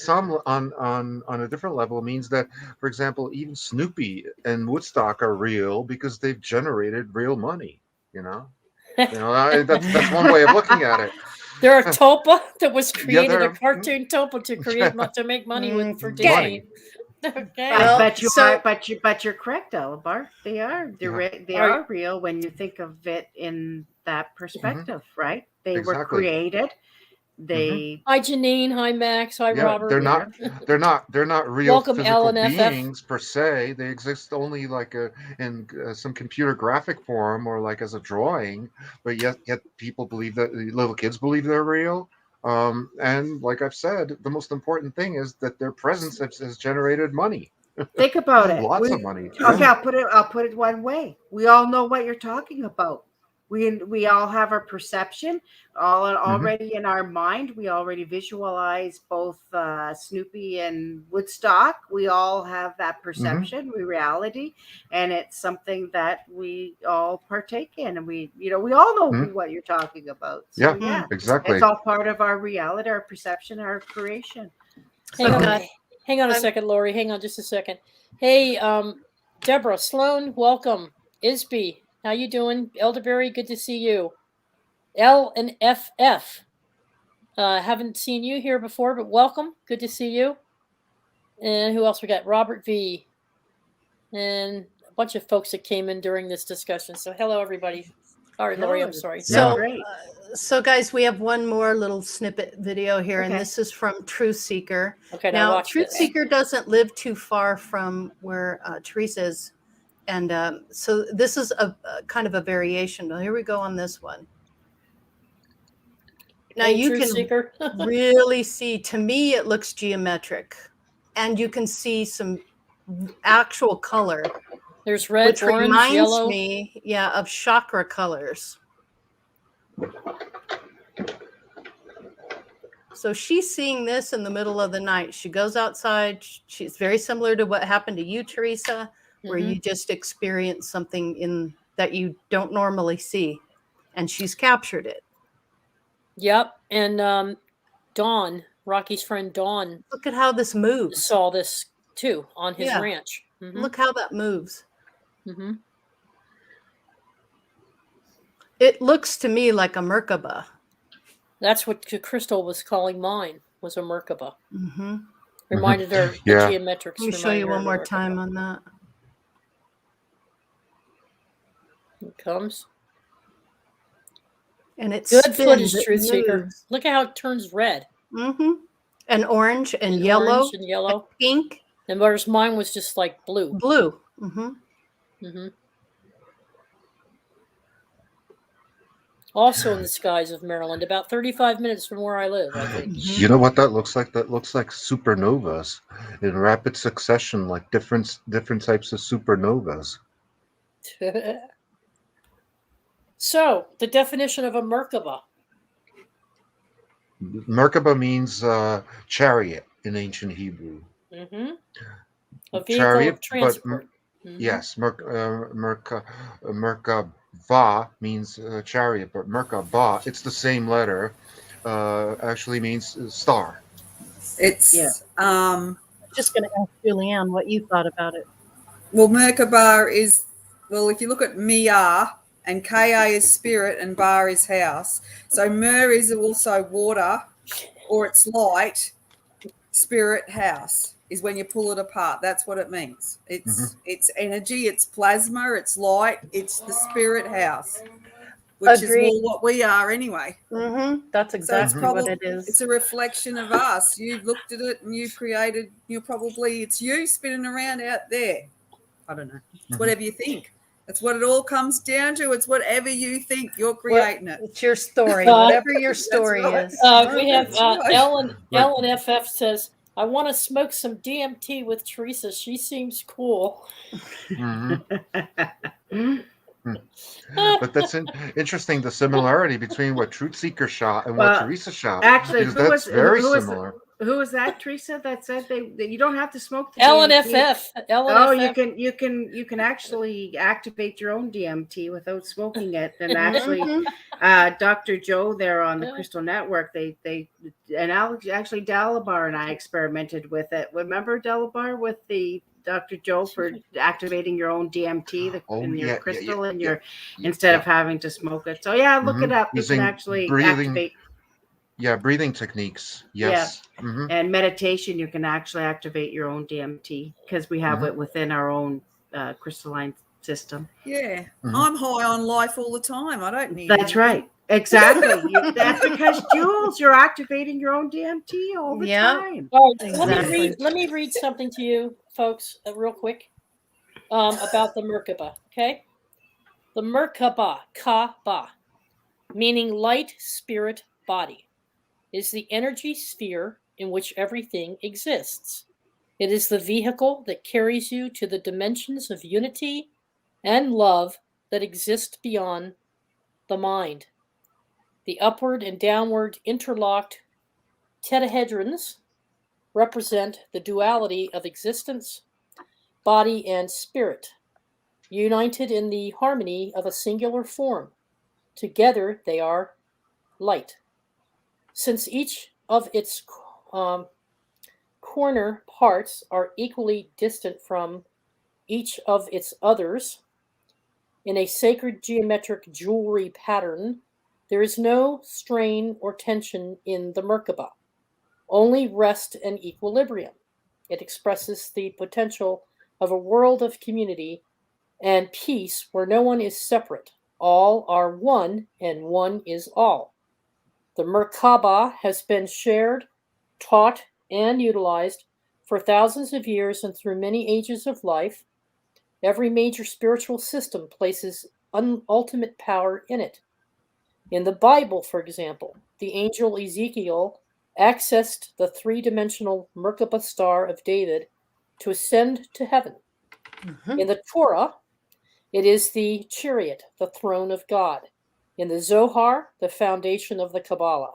a different level means that, for example, even Snoopy and Woodstock are real because they've generated real money. That's one way of looking at it. There are Tulpa that was created, a cartoon Tulpa to make money with for Disney. Okay. But you're correct, Dalabar. They are real when you think of it in that perspective, right? They were created. Hi Janine, hi Max, hi Robert. They're not real Welcome, physical LNFF. beings per se. They exist only like in some computer graphic form or like as a drawing. But yet people believe that little kids believe they're real. And like I've said, the most important thing is that their presence has generated money. Think about it. Lots of money. Okay, I'll put it one way. We all know what you're talking about. We all have our perception already in our mind. We already visualize both Snoopy and Woodstock. We all have that perception, reality, and it's something that we all partake in. And we all know what you're talking about. So, yeah, exactly. It's all part of our reality, our perception, our creation. Hang on a second, Lori. Hang on just a second. Hey, Deborah Sloan, welcome. Isby, how you doing? Elderberry, good to see you. L and FF. Haven't seen you here before, but welcome. Good to see you. And who else we got? Robert V. And a bunch of folks that came in during this discussion. So hello, everybody. All right, Lori, I'm sorry. So guys, we have one more little snippet video here, and this is from Truth Seeker. Okay, now Truth Seeker doesn't live too far from where Teresa is. And so this is a kind of a variation. Well, here we go on this one. Now you can really see, to me, it looks geometric. And you can see some actual color. There's red, which orange, reminds yellow. me, of chakra colors. So she's seeing this in the middle of the night. She goes outside. She's very similar to what happened to you, Teresa, where Mhm. you just experience something in that you don't normally see, and she's captured it. Yep. And Dawn, Rocky's friend Dawn, Look at how this moves. saw this too on his Yeah. ranch. Mhm. Look how that moves. Mhm. It looks to me like a Merkaba. That's what Crystal was calling mine, was a Merkaba. Mm-hmm. Reminded her, the Yeah. geometrics. Let me show reminded you her one of a more Merkaba. time on that. It comes. And it Good spins, footage, it Truth Seeker. moves. Look at how it turns red Mm-hmm. And orange and, and yellow, orange and yellow. pink, And whereas mine was just like blue. blue. Mm-hmm. Hmm. Also in the skies of Maryland, about 35 minutes from where I live, I think. You know what that looks like? That looks like supernovas in rapid succession, like different types of supernovas. So, the definition of a Merkaba. Merkaba means chariot in ancient Hebrew. Hmm. A vehicle Chariot, of transport. Mhm. yes, Merkava means chariot, but Merkaba, it's the same letter, actually means star. It's Just going to ask Julianne what you thought about it. well, Merkaba is, well, if you look at Mia, and Ka is spirit and Bar is house. So Mer is also water, or it's light. Spirit house is when you pull it apart. That's what it means. It's energy, it's plasma, it's light, it's the spirit house, which Agreed. is all what we are anyway. Mm-hmm. That's So it's exactly what probably it is. it's a reflection of us. You've looked at it and you've created. It's you spinning around out there. I don't know. It's whatever you think. That's what it all comes down to. It's whatever you think. You're creating it. It's your story, whatever your story right. is. We have That's right. Ellen Right. FF says, I want to smoke some DMT with Teresa. She seems cool. Mhm. But that's interesting, the similarity between what Truth Seeker shot and what Well, Teresa shot. actually, because that's very similar. Who was that, Teresa? That said that you don't have to smoke the Ellen DMT. FF. Ellen Oh, FF. you can actually activate your own DMT without smoking it. And actually, Mhm. Dr. Joe there on the Yeah. Crystal Network, and actually Delabar and I experimented with it. Remember Delabar with the Dr. Joe for activating your own DMT in your crystal and your instead of having to smoke it. So yeah, look it up. You Using can actually breathing, activate. breathing techniques. Yes. And meditation, you can actually activate your own DMT because we have it within our own crystalline system. Yeah. I'm high on life all the time. I don't need That's anything. right. Exactly. That's because Jules, you're activating your own DMT all the time. All right, Exactly. let me read something to you, folks, real quick, about the Merkaba. Okay, the Merkaba, Ka-ba, meaning light, spirit, body, is the energy sphere in which everything exists. It is the vehicle that carries you to the dimensions of unity and love that exist beyond the mind. The upward and downward interlocked tetrahedrons represent the duality of existence, body and spirit, united in the harmony of a singular form. Together they are light. Since each of its corner parts are equally distant from each of its others in a sacred geometric jewelry pattern, there is no strain or tension in the Merkaba, only rest and equilibrium. It expresses the potential of a world of community and peace where no one is separate. All are one, and one is all. The Merkaba has been shared, taught, and utilized for thousands of years and through many ages of life. Every major spiritual system places ultimate power in it. In the Bible, for example, the angel Ezekiel accessed the three-dimensional Merkaba star of David to ascend to heaven. In the Torah, it is the chariot, the throne of God. In the Zohar, the foundation of the Kabbalah,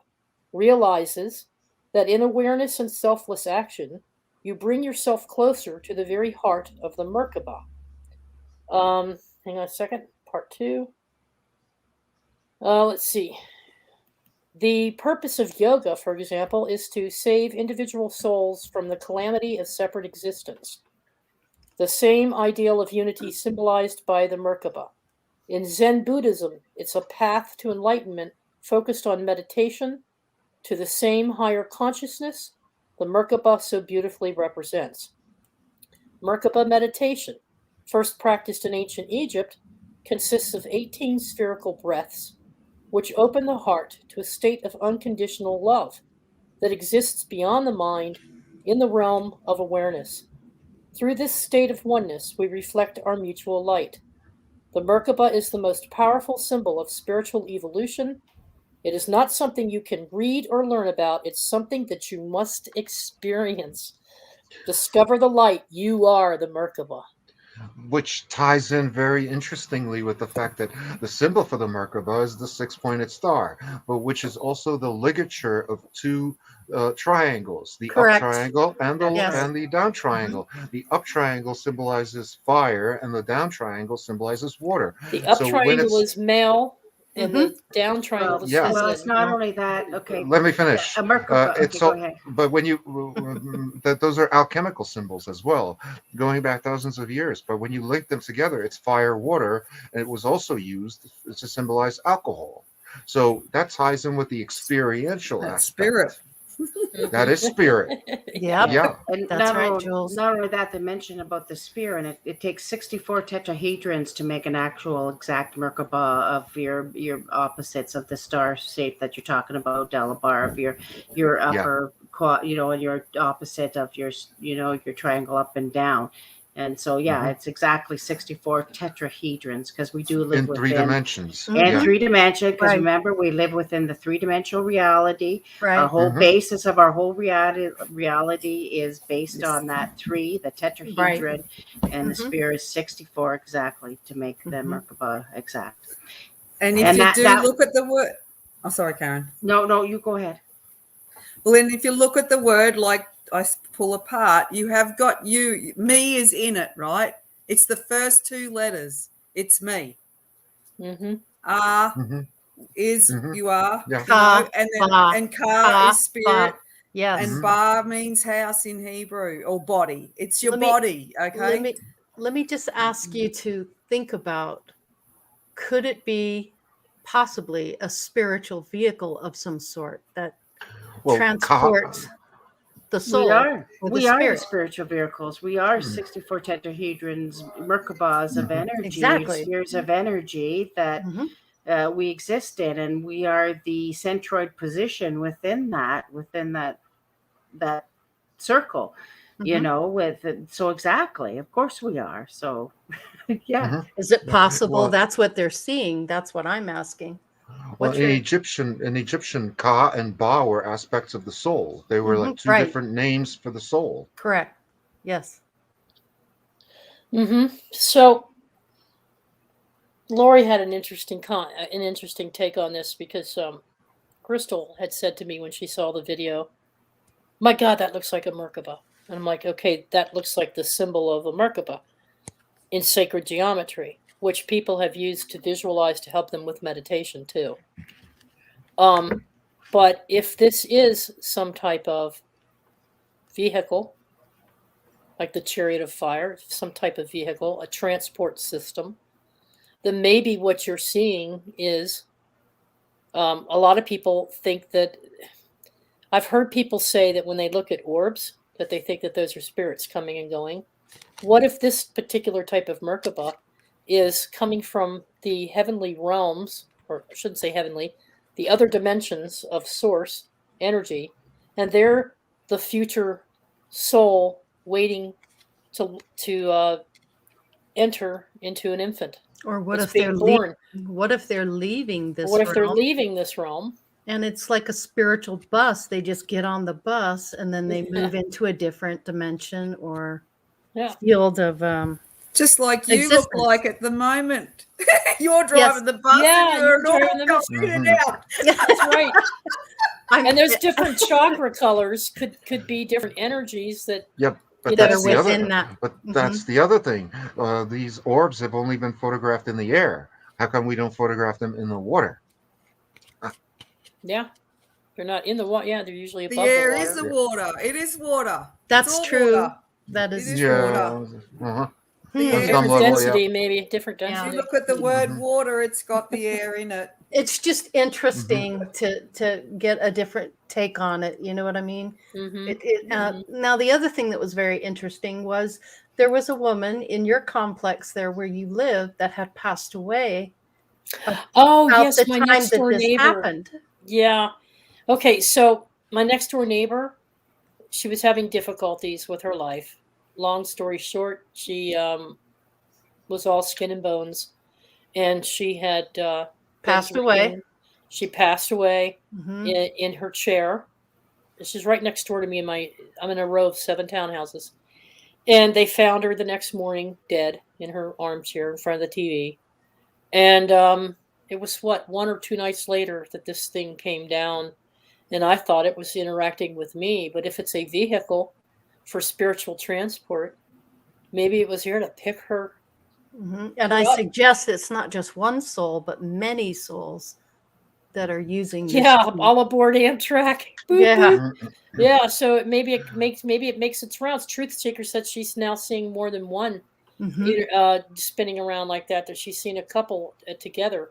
realizes that in awareness and selfless action, you bring yourself closer to the very heart of the Merkaba. Hang on a second. Part 2. Let's see. The purpose of yoga, for example, is to save individual souls from the calamity of separate existence. The same ideal of unity symbolized by the Merkaba. In Zen Buddhism, it's a path to enlightenment focused on meditation to the same higher consciousness the Merkaba so beautifully represents. Merkaba meditation, first practiced in ancient Egypt, consists of 18 spherical breaths, which open the heart to a state of unconditional love that exists beyond the mind in the realm of awareness. Through this state of oneness, we reflect our mutual light. The Merkaba is the most powerful symbol of spiritual evolution. It is not something you can read or learn about. It's something that you must experience. Discover the light. You are the Merkaba. Which ties in very interestingly with the fact that the symbol for the Merkaba is the six-pointed star, but which is also the ligature of two triangles, the Correct. up triangle and the Yes. and the down triangle. The up triangle symbolizes fire, and the down triangle symbolizes water. The up So when triangle it's is male, and the down triangle is yeah. Well, feminine. it's not only that. Okay. Let me finish. A Merkaba. Okay, It's go all, ahead. but when you that those are alchemical symbols as well, going back thousands of years. But when you link them together, it's fire, water, and it was also used to symbolize alcohol. So that ties in with the experiential That's aspect. spirit. That is spirit. Yep. Yeah. And That's not right, only, Jules. not only that, they mentioned about the spear, and it takes 64 tetrahedrons to make an actual exact Merkaba of your opposites of the star shape that you're talking about, Delabar, of your upper, and your opposite of your triangle up and down. And so, it's exactly 64 tetrahedrons because we do live In within 3 dimensions. and Yeah. 3-dimensional, because Right. remember, we live within the 3-dimensional reality. Right. Our whole Mhm. basis of our whole reality is based on that 3, the tetrahedron, and the sphere is 64 exactly to make the Merkaba exact. And if And you that- look at the word, oh, sorry, Karen. No, you go ahead. Well, then if you look at the word, like I pull apart, you have got me is in it, right? It's the first 2 letters. It's me. Mm-hmm. Is you are, Yeah. you know, and then Ba, and ka ba, is spirit, ba. Yes. and ba means house in Hebrew or body. It's your Let me- body, okay? Let me just ask you to think about, could it be possibly a spiritual vehicle of some sort that Well, transports the soul? We are. or the We are the spirit? spiritual vehicles. We are 64 tetrahedrons, Merkabas of energy, Exactly. spheres of energy that Mhm. we exist in, and we are the centroid position within that circle. So exactly, of course we are. So yeah. Is it possible Well- that's what they're seeing? That's what I'm asking. Well, What's in your- Egyptian, Ka and Ba were aspects of the soul. They were like 2 right. different names for the soul. Correct. Yes. Mm-hmm. So Lori had an interesting take on this because Crystal had said to me when she saw the video, "My God, that looks like a Merkaba." And I'm like, "Okay, that looks like the symbol of a Merkaba in sacred geometry, which people have used to visualize to help them with meditation too." But if this is some type of vehicle, like the Chariot of Fire, some type of vehicle, a transport system, then maybe what you're seeing is a lot of people think that I've heard people say that when they look at orbs, that they think that those are spirits coming and going. What if this particular type of Merkaba is coming from the heavenly realms, or I shouldn't say heavenly, the other dimensions of source energy, and they're the future soul waiting to enter into an infant. Or what It's if they're being born. what if they're leaving this What if they're realm? leaving this realm? And it's like a spiritual bus. They just get on the bus and then they move into a different dimension or field of just like you existence. look like at the moment. You're driving the bus Yeah, and you're driving the bus. in and out. That's right. And there's different chakra colors could be different energies that. Yep, but You know, that's that the are other. within that. But Mhm. that's the other thing. These orbs have only been photographed in the air. How come we don't photograph them in the water? Yeah, they're not in the water. Yeah, they're usually The above the air water. is the water. It is water. That's it's all true. Water. That It is is true. water. Yeah. Uh-huh. The On air some Different level, density, maybe different Yeah. If density. you look at the word Mhm. water, it's got the air in it. It's just interesting to get a different take on it. You know what I mean? Mm-hmm. Now, the other thing that was very interesting was there was a woman in your complex there where you live that had passed away Oh about yes, the my time next that door this neighbor. happened. Yeah. Okay, so my next door neighbor, she was having difficulties with her life. Long story short, she was all skin and bones, and she had been Passed away. drinking. She passed away Hmm. in her chair. This is right next door to me. I'm in a row of 7 townhouses, and they found her the next morning dead in her armchair in front of the TV. And it was what 1 or 2 nights later that this thing came down, and I thought it was interacting with me. But if it's a vehicle for spiritual transport, maybe it was here to pick her. Hmm. And I Yep. suggest it's not just one soul, but many souls that are using this. Yeah, all aboard Amtrak. Boop, Yeah. boop. Yeah. So maybe it makes its rounds. Truth Seeker said she's now seeing more than one spinning around like that. That she's seen a couple together.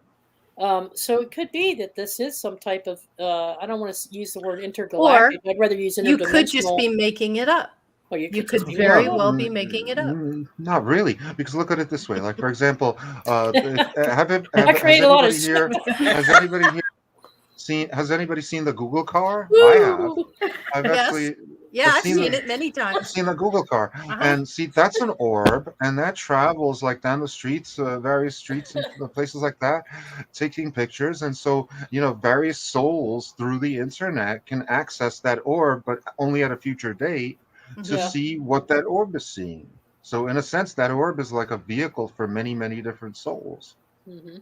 So it could be that this is some type of. I don't want to use the word intergalactic. I'd rather use interdimensional. You could just be making it up. Or You just could be very making it up. well be making it up. Not really, because look at it this way. Like, for example, I create a lot of shit. Has anybody seen the Google car? I have. Woo! I've Yes. actually Yeah, I've seen seen the- it many I've times. seen the Google car, Uh-huh. and see, that's an orb, and that travels like down the streets, various streets and places like that, taking pictures. And so, various souls through the internet can access that orb, but only at a future date to Yeah. see what that orb is seeing. So, in a sense, that orb is like a vehicle for many, many different souls. Mm-hmm.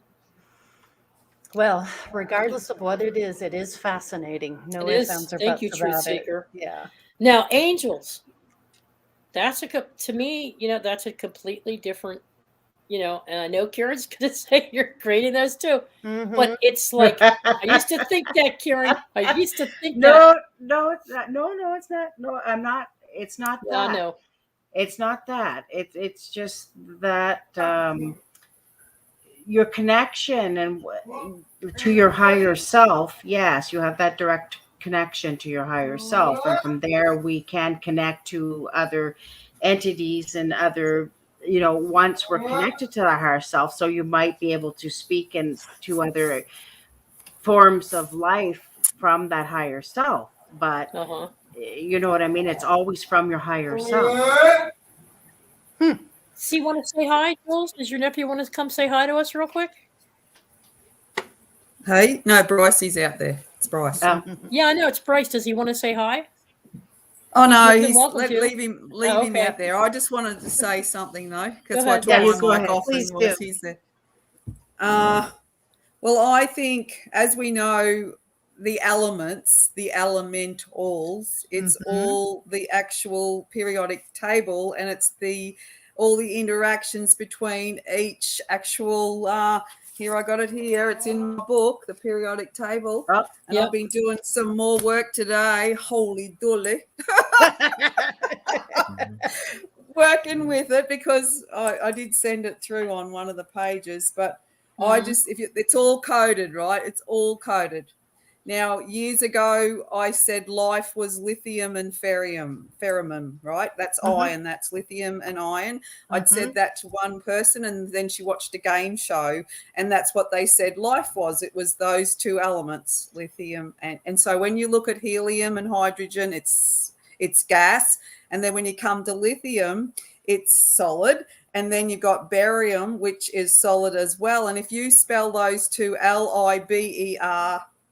Well, regardless of what it is fascinating. No It ifs, is. ands, or Thank buts you, Truth about it. Seeker. Yeah. Now, angels. That's to me, that's a completely different, and I know Karen's going to say you're creating those too, Mhm. but it's like, I used to think that, Karen. I used to think No, it's not. No, it's not. No, I'm not. It's not that. Yeah, that. I know. It's not that. It's just that your connection and to your higher self. Yes, you have that direct connection to your higher self, and from there we can connect to other entities and other. Once we're connected to our higher self, so you might be able to speak to other forms of life from that higher self. But you know what I mean? It's always from your higher self. So you want to say hi, Jules? Does your nephew want to come say hi to us real quick? Hey, no, Brycey's out there. It's Bryce. Yeah, I know it's Bryce. Does he want to say hi? Oh no, You're he's welcome to. leave him okay. out there. I just wanted to say something though. That's Go why I ahead. turned Yes, my mic go off Please and do. was he's there. Well, I think as we know, the elements, the elementals, it's all the actual periodic table, and it's all the interactions between each actual here I got it here. It's in my book, the periodic table. Oh, and I've been doing some more work today. Holy dooly. Working with it because I did send it through on one of the pages, but it's all coded, right? It's all coded. Now, years ago, I said life was lithium and ferrium, right? That's iron. That's lithium and iron. I'd said that to one person, and then she watched a game show, and that's what they said life was. It was those two elements, lithium and so when you look at helium and hydrogen, it's gas, and then when you come to lithium, it's solid. And then you've got barium, which is solid as well. And if you spell those two LIBER,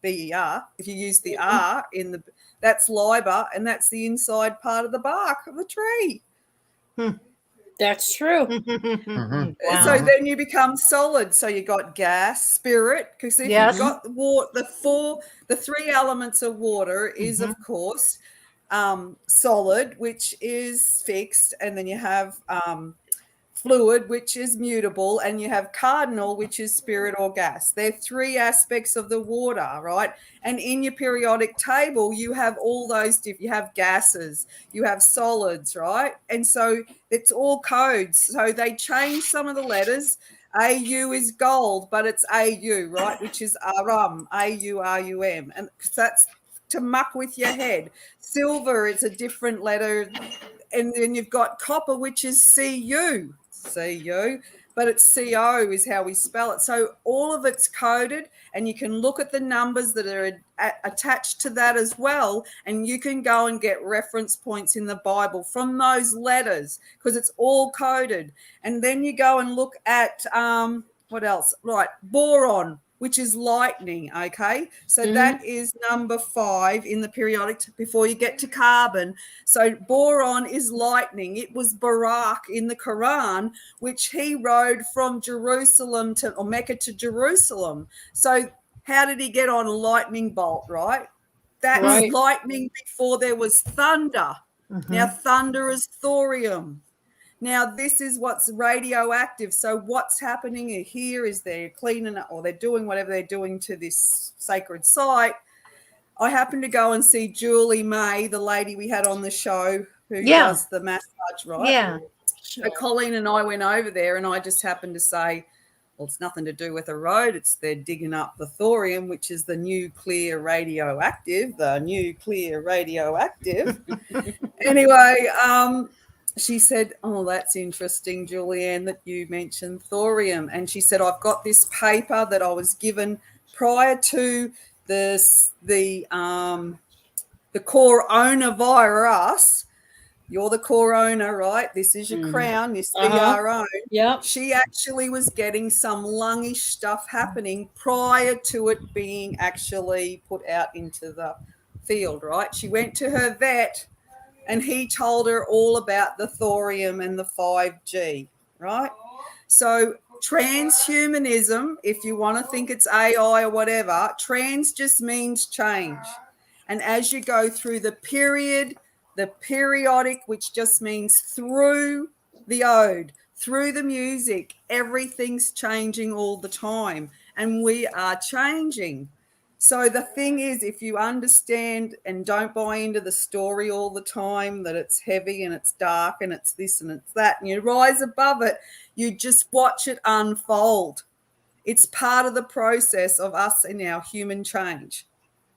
if you use the R that's liber, and that's the inside part of the bark of the tree. That's true. Mhm. Wow. So then you become solid. So you got gas, spirit, because if Yes. you've got the water, the three elements of water is of course solid, which is fixed, and then you have fluid, which is mutable, and you have cardinal, which is spirit or gas. They're three aspects of the water, right? And in your periodic table, you have all those you have gases, you have solids, right? And so it's all codes. So they change some of the letters. AU is gold, but it's AU, right? Which is RUM, AURUM. And that's to muck with your head. Silver is a different letter. And then you've got copper, which is CU, but it's CO is how we spell it. So all of it's coded, and you can look at the numbers that are attached to that as well, and you can go and get reference points in the Bible from those letters because it's all coded. And then you go and look at what else? Right, boron, which is lightning, okay? So that is number 5 in the periodic before you get to carbon. So boron is lightning. It was Barak in the Quran, which he rode from Jerusalem or Mecca to Jerusalem. So how did he get on a lightning bolt, right? That's Right. lightning before there was thunder. Now thunder is thorium. Now, this is what's radioactive. So what's happening here is they're cleaning up, or they're doing whatever they're doing to this sacred site. I happened to go and see Julie May, the lady we had on the show who does the massage, right? Yeah. So Colleen and I went over there, and I just happened to say, well, it's nothing to do with a road. It's they're digging up the thorium, which is the nuclear radioactive. Anyway, she said, oh, that's interesting, Julianne, that you mentioned thorium. And she said, I've got this paper that I was given prior to the coronavirus. You're the corona, right? This is your crown, this is our own. Yep. She actually was getting some lungish stuff happening prior to it being actually put out into the field, right? She went to her vet, and he told her all about the thorium and the 5G, right? So transhumanism, if you want to think it's AI or whatever, trans just means change. And as you go through the periodic, which just means through the ode, through the music, everything's changing all the time, and we are changing. So the thing is, if you understand and don't buy into the story all the time, that it's heavy and it's dark and it's this and it's that, and you rise above it, you just watch it unfold. It's part of the process of us and our human change.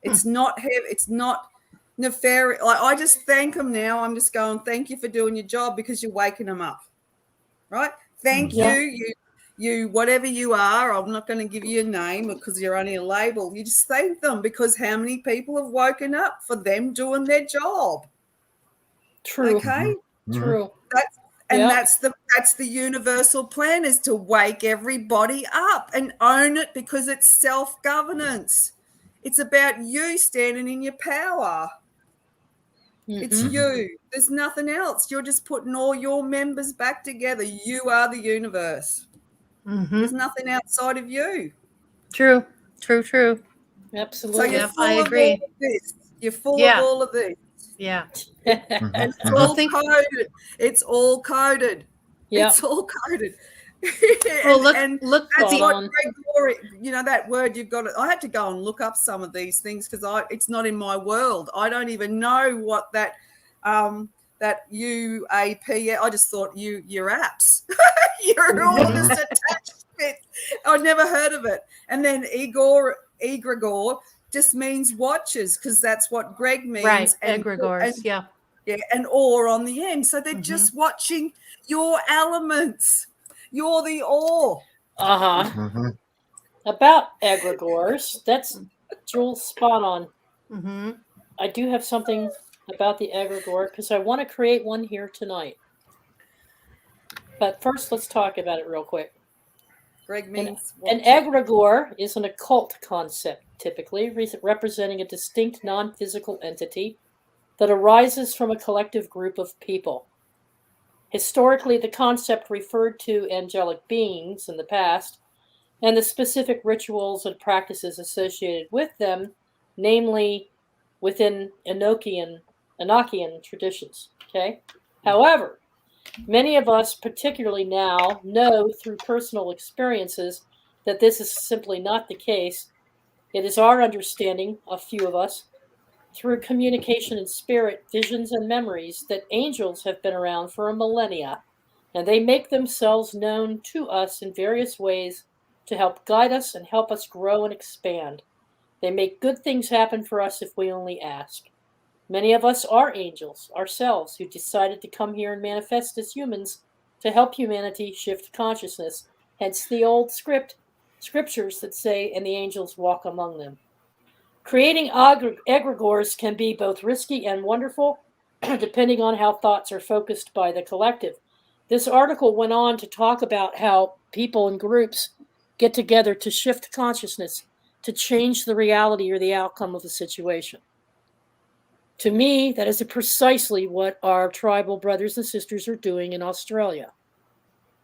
It's not heavy. It's not nefarious. Like, I just thank them now. I'm just going, thank you for doing your job, because you're waking them up, right? Thank you, whatever you are. I'm not going to give you a name because you're only a label. You just thank them, because how many people have woken up for them doing their job? True. Okay. True. That's the universal plan, is to wake everybody up and own it, because it's self-governance. It's about you standing in your power. It's you. There's nothing else. You're just putting all your members back together. You are the universe. There's nothing outside of you. True. Absolutely. So you're full I of agree. all of this. You're full of all of this. Yeah. And it's all coded. It's all coded. Yep. It's all coded. Well, look That's the- what Egregore, that word you've got. I had to go and look up some of these things, because it's not in my world. I don't even know what that UAP. I just thought your apps. You're all just attached to it. I'd never heard of it. And then Egregore just means watches, because that's what Greg means. Right. And Egregores. Yeah. and ore on the end. So they're just watching your elements. You're the ore. About egregores, that's Jules spot on. I do have something about the egregore, because I want to create one here tonight. But first, let's talk about it real quick. Greg means an egregore is an occult concept, typically representing a distinct non-physical entity that arises from a collective group of people. Historically, the concept referred to angelic beings in the past and the specific rituals and practices associated with them, namely within Enochian traditions. Okay. However, many of us, particularly now, know through personal experiences that this is simply not the case. It is our understanding, a few of us, through communication in spirit, visions, and memories, that angels have been around for a millennia, and they make themselves known to us in various ways to help guide us and help us grow and expand. They make good things happen for us if we only ask. Many of us are angels ourselves who decided to come here and manifest as humans to help humanity shift consciousness, hence the old scriptures that say, and the angels walk among them. Creating egregores can be both risky and wonderful, depending on how thoughts are focused by the collective. This article went on to talk about how people and groups get together to shift consciousness, to change the reality or the outcome of the situation. To me, that is precisely what our tribal brothers and sisters are doing in Australia.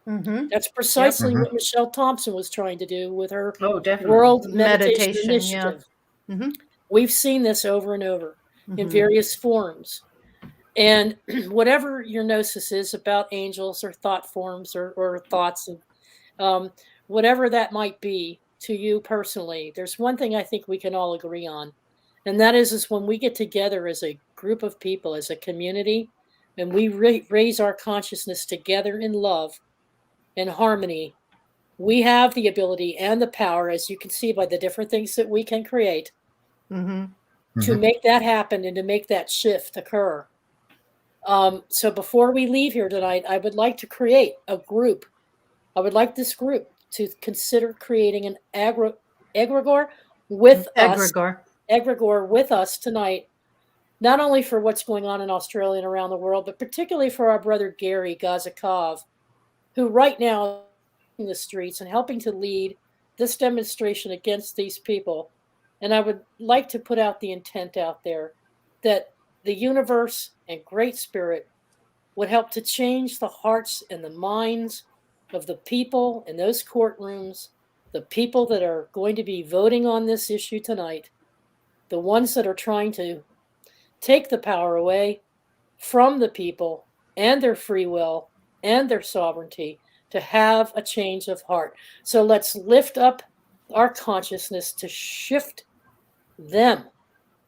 Mm-hmm. That's precisely what Michelle Thompson was trying to do with her definitely. World Meditation Initiative. Yeah. Mm-hmm. We've seen this over and over in various forms. And whatever your gnosis is about angels or thought forms or thoughts, and whatever that might be to you personally, there's one thing I think we can all agree on. And that is when we get together as a group of people, as a community, and we raise our consciousness together in love and harmony, we have the ability and the power, as you can see by the different things that we can create, to make that happen and to make that shift occur. So before we leave here tonight, I would like to create a group. I would like this group to consider creating an egregore with us. Egregore with us tonight, not only for what's going on in Australia and around the world, but particularly for our brother Gary Gazakov, who right now is in the streets and helping to lead this demonstration against these people. And I would like to put out the intent out there that the universe and Great Spirit would help to change the hearts and the minds of the people in those courtrooms, the people that are going to be voting on this issue tonight, the ones that are trying to take the power away from the people and their free will and their sovereignty to have a change of heart. So let's lift up our consciousness to shift them,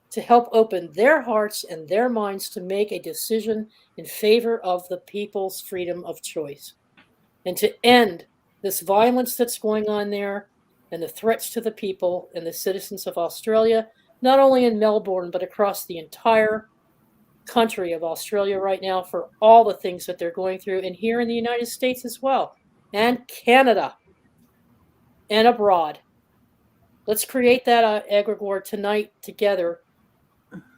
to help open their hearts and their minds to make a decision in favor of the people's freedom of choice, and to end this violence that's going on there and the threats to the people and the citizens of Australia, not only in Melbourne, but across the entire country of Australia right now, for all the things that they're going through, and here in the United States as well, and Canada, and abroad. Let's create that egregore tonight together.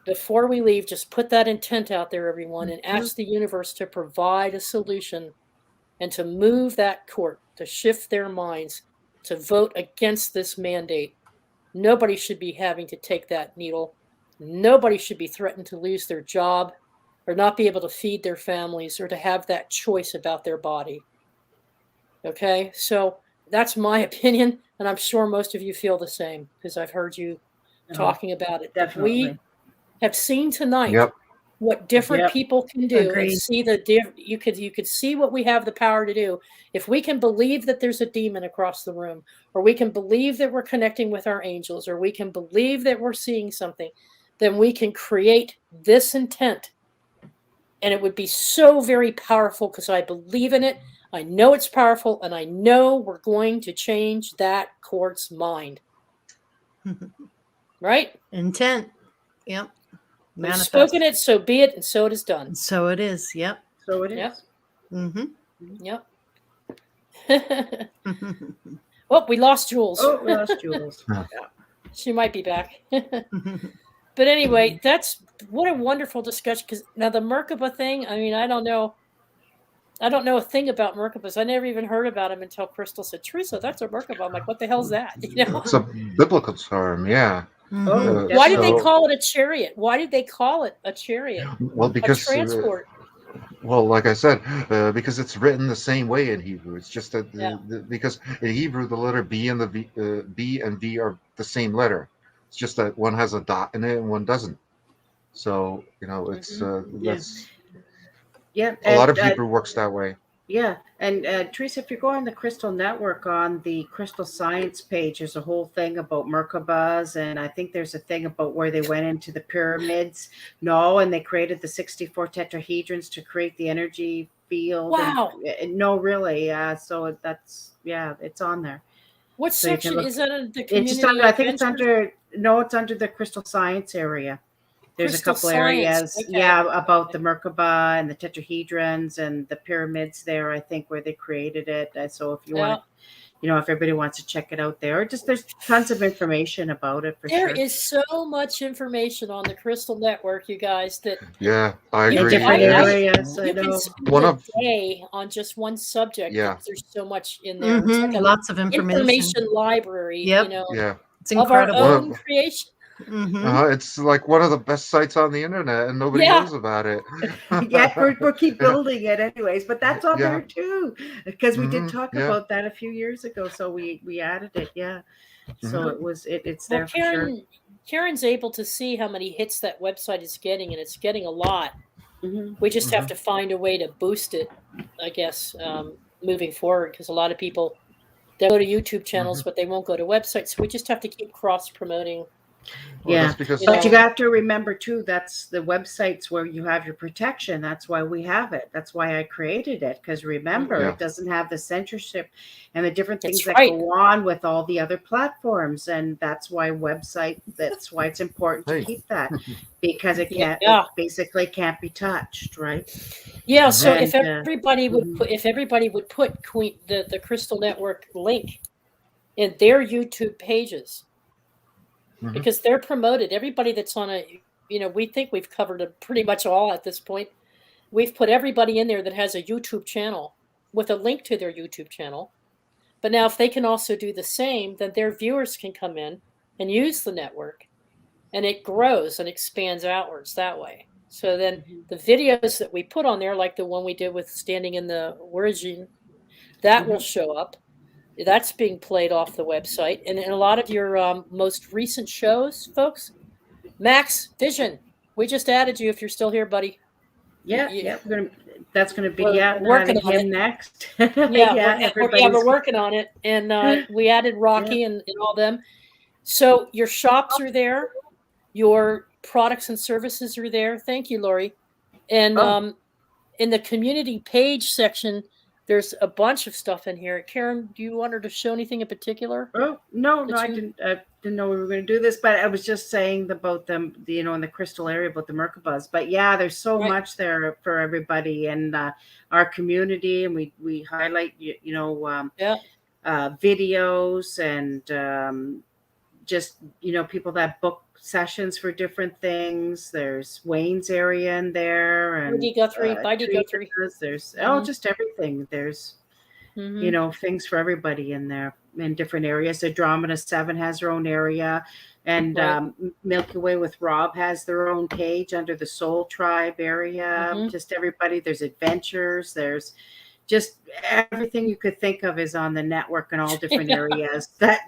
Before we leave, just put that intent out there, everyone, and ask the universe to provide a solution and to move that court, to shift their minds, to vote against this mandate. Nobody should be having to take that needle. Nobody should be threatened to lose their job or not be able to feed their families or to have that choice about their body. Okay, so that's my opinion, and I'm sure most of you feel the same because I've heard you talking about it. Definitely. We have seen tonight what different people can do. Agreed. And see you could see what we have the power to do. If we can believe that there's a demon across the room, or we can believe that we're connecting with our angels, or we can believe that we're seeing something, then we can create this intent. And it would be so very powerful because I believe in it. I know it's powerful, and I know we're going to change that court's mind. Right? Intent. Yep. We've spoken it, so be it, and so it is done. So it is. Yep. So it is. Yep. Mm-hmm. Yep. Oh, we lost Jules. Oh, we lost Jules. She might be back. But anyway, what a wonderful discussion. Because now the Merkaba thing, I mean, I don't know a thing about Merkabas. I never even heard about him until Crystal said, Teresa, that's a Merkaba. I'm like, what the hell's that? You know? It's a biblical term, yeah. Mm-hmm. Why did they call it a chariot? Why did they call it a chariot? Well, because a transport. Well, like I said, because it's written the same way in Hebrew. It's just that because in Hebrew the letter B and the B and V are the same letter. It's just that one has a dot in it and one doesn't. So it's that's Yeah, a lot and of Hebrew works that way. yeah, and Teresa, if you go on the Crystal Network on the Crystal Science page, there's a whole thing about Merkabas, and I think there's a thing about where they went into the pyramids. No, and they created the 64 tetrahedrons to create the energy field. Wow. And no, really, so that's it's on there. What So you can section look. is that in the It's community? just under. I think it's adventures? it's under the Crystal Science area. There's Crystal a couple Science. areas, Okay. about the Merkaba and the tetrahedrons and the pyramids there, I think, where they created it. And so if you want to, if everybody wants to check it out there, or just there's tons of information about it for There sure. is so much information on the Crystal Network, you guys, that Yeah, I you agree. different I- areas, I you can know. spend One a of- day on just one subject. Yeah. Because there's so much in there. It's like a Lots of information. library, Yep. Yeah. It's of our incredible. own creation. It's like one of the best sites on the internet, and nobody Yeah. knows about it. Yet we'll keep building it anyways, but that's on Yeah. there too, because we did Mhm, talk yeah. about that a few years ago. So we added it, So it's Well, there for sure. Karen's able to see how many hits that website is getting, and it's getting a lot. Mhm. We just have to find a way to boost it, I guess, moving forward, because a lot of people, they'll go to YouTube channels, but they won't go to websites. So we just have to keep cross promoting. Well, Yeah, that's because but you have to remember too, that's the websites where you have your protection. That's why we have it. That's why I created it. Because remember, Yeah. it doesn't have the censorship and the different things That's that right. go on with all the other platforms. And that's why that's why it's important to Hey. keep that, because it Yeah. basically can't be touched, right? Yeah. So And, if everybody would put, the Crystal Network link in their YouTube pages, because they're promoted. Everybody that's on we think we've covered pretty much all at this point. We've put everybody in there that has a YouTube channel with a link to their YouTube channel. But now if they can also do the same, then their viewers can come in and use the network, and it grows and expands outwards that way. So then the videos that we put on there, like the one we did with Standing in the Origin, that will show up. That's being played off the website. And in a lot of your most recent shows, folks, Max Vision, we just added you if you're still here, buddy. that's gonna be We're working on him it. next. We're working on it. And we added Rocky and all them. So your shops are there. Your products and services are there. Thank you, Lori. And in the community page section, there's a bunch of stuff in here. Karen, do you want her to show anything in particular? Oh, no, I didn't know we were going to do this, but I was just saying about them, in the Crystal area about the Merkabas. But yeah, there's so much there for everybody and our community, and we highlight videos and just people that book sessions for different things. There's Wayne's area in there, and Guthrie. There's just everything. There's things for everybody in there in different areas. The Andromeda 7 has their own area, and Milky Way with Rob has their own page under the Soul Tribe area. Just everybody. There's adventures. There's just everything you could think of is on the network in all different areas. That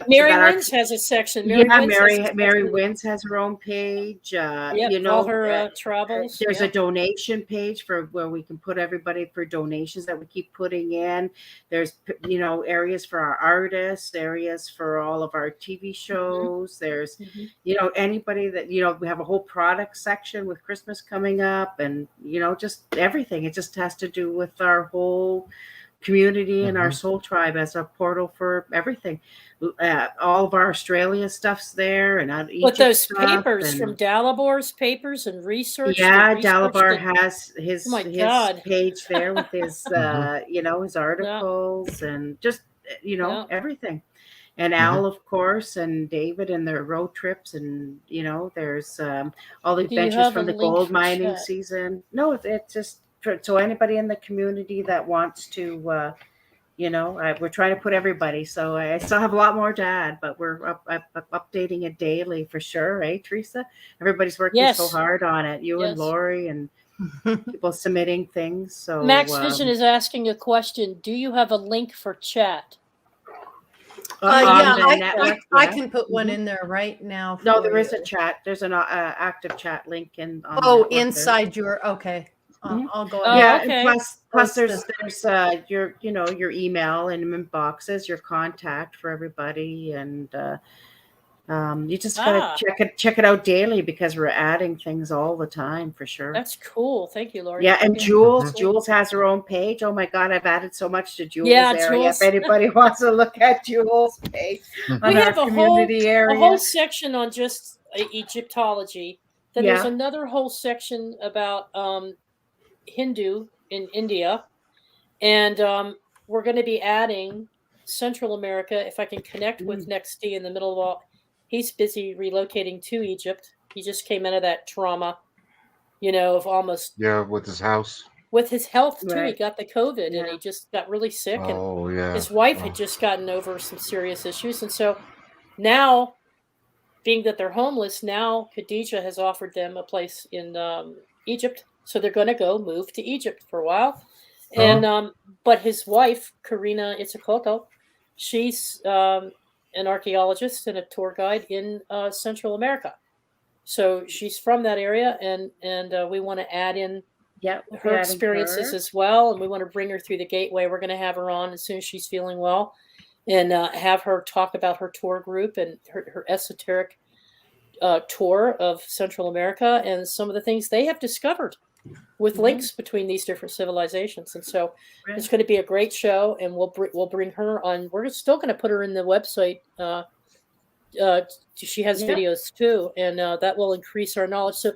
Mary Wynn's has a section. Mary Wynn's has her own page. All her travels. There's a donation page for where we can put everybody for donations that we keep putting in. There's areas for our artists, areas for all of our TV shows. There's anybody that we have a whole product section with Christmas coming up, and just everything. It just has to do with our whole community and our Soul Tribe as a portal for everything. All of our Australia stuff's there, and with those papers from Dalabor's papers and research. Yeah, Dalibor has his page there with his his articles and just everything. And Al, of course, and David and their road trips, and there's all the adventures from the gold mining season. No, it's just so anybody in the community that wants to, we're trying to put everybody. So I still have a lot more to add, but we're updating it daily for sure, right, Teresa? Everybody's working so hard on it. You and Lori and people submitting things. So Max Vision is asking a question. Do you have a link for chat? Yeah, the network, I yeah. can put one in there right now. No, for there is you. a chat. There's an active chat link in. On the Oh, network there. inside your okay. Mhm. I'll go. Oh, Yeah, okay. and plus Post there's your your email and inboxes, your contact for everybody, and you just gotta check it out daily because we're adding things all the time for sure. That's cool. Thank you, Lori. Yeah, and Jules Mhm. has her own page. Oh my God, I've added so much to Jules' Yeah, area. Jules. If anybody wants to look at Jules' page on We our have a community area, whole section on just Egyptology. Then there's Yeah. another whole section about Hindu in India, and we're going to be adding Central America. If I can connect with Next D in the middle of all, he's busy relocating to Egypt. He just came out of that trauma, of almost with his house. with his health too. He Right. got the COVID and Yeah. he just got really sick, and Oh yeah. his wife Oh. had just gotten over some serious issues, and so now, being that they're homeless, now Khadija has offered them a place in Egypt, so they're going to go move to Egypt for a while. And but his wife, Karina Itzakoko, she's an archaeologist and a tour guide in Central America. So she's from that area, and we want to add in her experiences as well, and we want to bring her through the gateway. We're going to have her on as soon as she's feeling well, and have her talk about her tour group and her esoteric tour of Central America and some of the things they have discovered with links between these different civilizations. And so it's going to be a great show, and we'll bring her on. We're still going to put her in the website. She has videos too, and that will increase our knowledge. So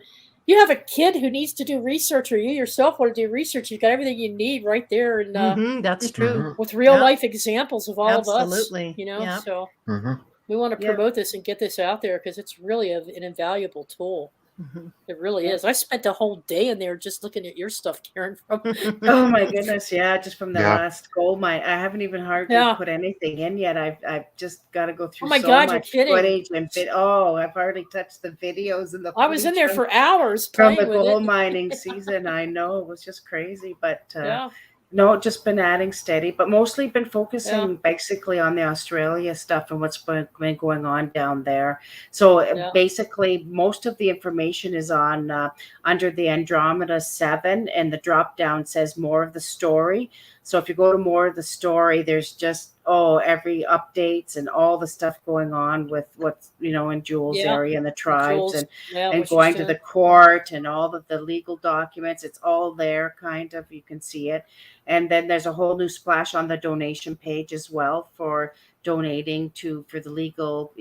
you have a kid who needs to do research, or you yourself want to do research, you've got everything you need right there, and that's true. with real life examples of all Absolutely. of us. So Mhm. we want to promote this and get this out there because it's really an invaluable tool. It really is. I spent a whole day in there just looking at your stuff, Karen. From oh my goodness, just from the last gold mine. I haven't even hardly put anything in yet. I've just got to go through God, you're much kidding. footage and I've hardly touched the videos and the I was in there for hours from playing the with gold it. mining season. I know it was just crazy, but no, just been adding steady, but mostly been focusing basically on the Australia stuff and what's been going on down there. So basically, most of the information is on under the Andromeda 7, and the drop down says more of the story. So if you go to more of the story, there's just every updates and all the stuff going on with what's in Jules' area and the tribes and going to the court and all of the legal documents. It's all there, kind of. You can see it. And then there's a whole new splash on the donation page as well for donating for the legal,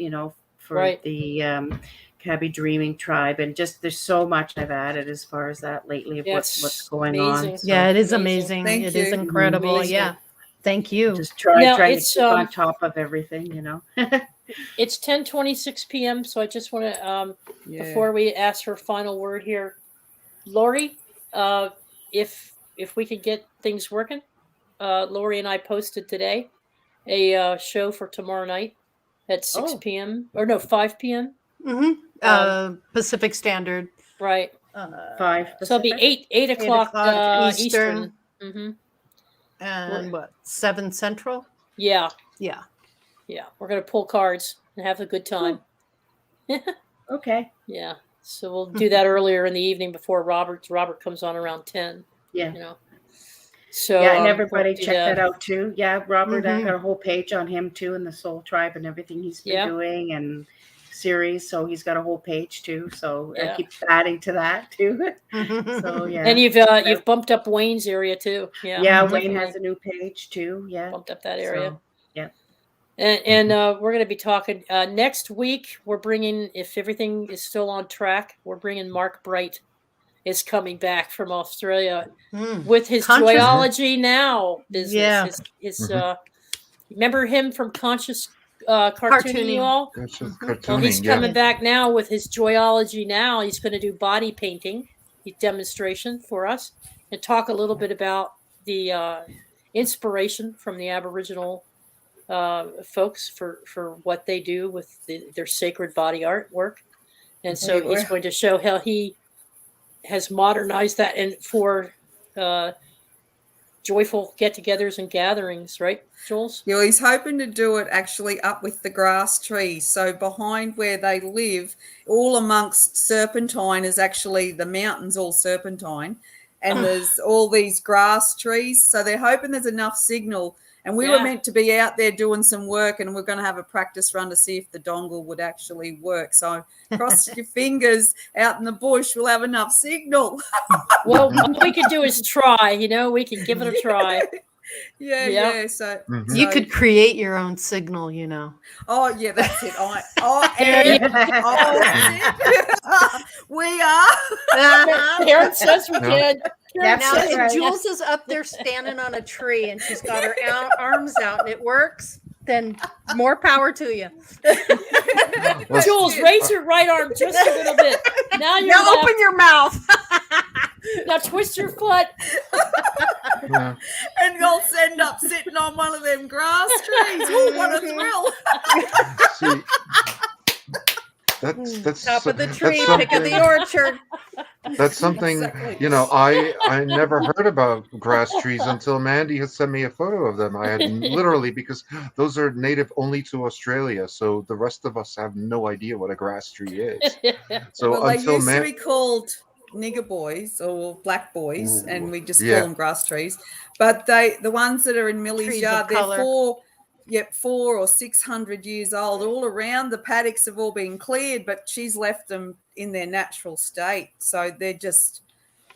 for the Cabby Dreaming Tribe. And just there's so much I've added as far as that lately of what's going on. So, it is amazing. It is incredible. Amazing. Yeah. Thank you. Just trying to keep on top of everything, It's 10:26 p.m. So I just want to, before we ask her final word here, Lori, if we could get things working, Lori and I posted today a show for tomorrow night at 6 p.m. or no 5 p.m. Pacific Standard. Right. 5. So it'll be 8 o'clock Eastern. And what, 7 Central? Yeah. Yeah. Yeah. We're going to pull cards and have a good time. Okay. Yeah. So we'll do that earlier in the evening before Robert comes on around 10. Yeah. So and everybody check that out too. Yeah, Robert, I got a whole page on him too, and the Soul Tribe and everything he's been doing and series. So he's got a whole page too. So I keep adding to that too. So and you've bumped up Wayne's area too. Yeah. Yeah, Wayne has a new page too. Yeah, bumped up that area. So, yeah. And we're going to be talking next week. We're bringing, if everything is still on track, we're bringing Mark Bright is coming back from Australia with his Joyology Now business. Yeah. Remember him from Conscious Cartooning, you all? Well, he's coming back now with his Joyology Now. He's going to do body painting demonstration for us and talk a little bit about the inspiration from the Aboriginal folks for what they do with their sacred body artwork. And so he's going to show how he has modernized that and for joyful get-togethers and gatherings, right, Jules? Yeah, well, he's hoping to do it actually up with the grass trees. So behind where they live, all amongst serpentine is actually the mountains, all serpentine, and there's all these grass trees. So they're hoping there's enough signal. And we were meant to be out there doing some work, and we're going to have a practice run to see if the dongle would actually work. So cross your fingers, out in the bush, we'll have enough signal. Well, what we can do is try, you know, we can give it a try. Yeah. So, you could create your own signal, you know. Oh, yeah, that's it. We are. Karen says we can. Now, That's right. Jules is up there standing on a tree and she's got her arms out and it works, then more power to you. Jules, raise your right arm just a little bit. Now you're Now open your mouth. Now twist your foot. Yeah. And you'll end up sitting on one of them grass trees. Oh, what a thrill. See, that's Top of the that's tree, pick of the something- orchard. That's something, Exactly. you know, I never heard about grass trees until Mandy had sent me a photo of them. I had literally, because those are native only to Australia, so the rest of us have no idea what a grass tree is. So Well, they until used to be called nigger boys or black boys, and we just call them grass trees. But the ones that are in Millie's Trees yard, of they're colour. 400 or 600 years old. All around the paddocks have all been cleared, but she's left them in their natural state. So they're just,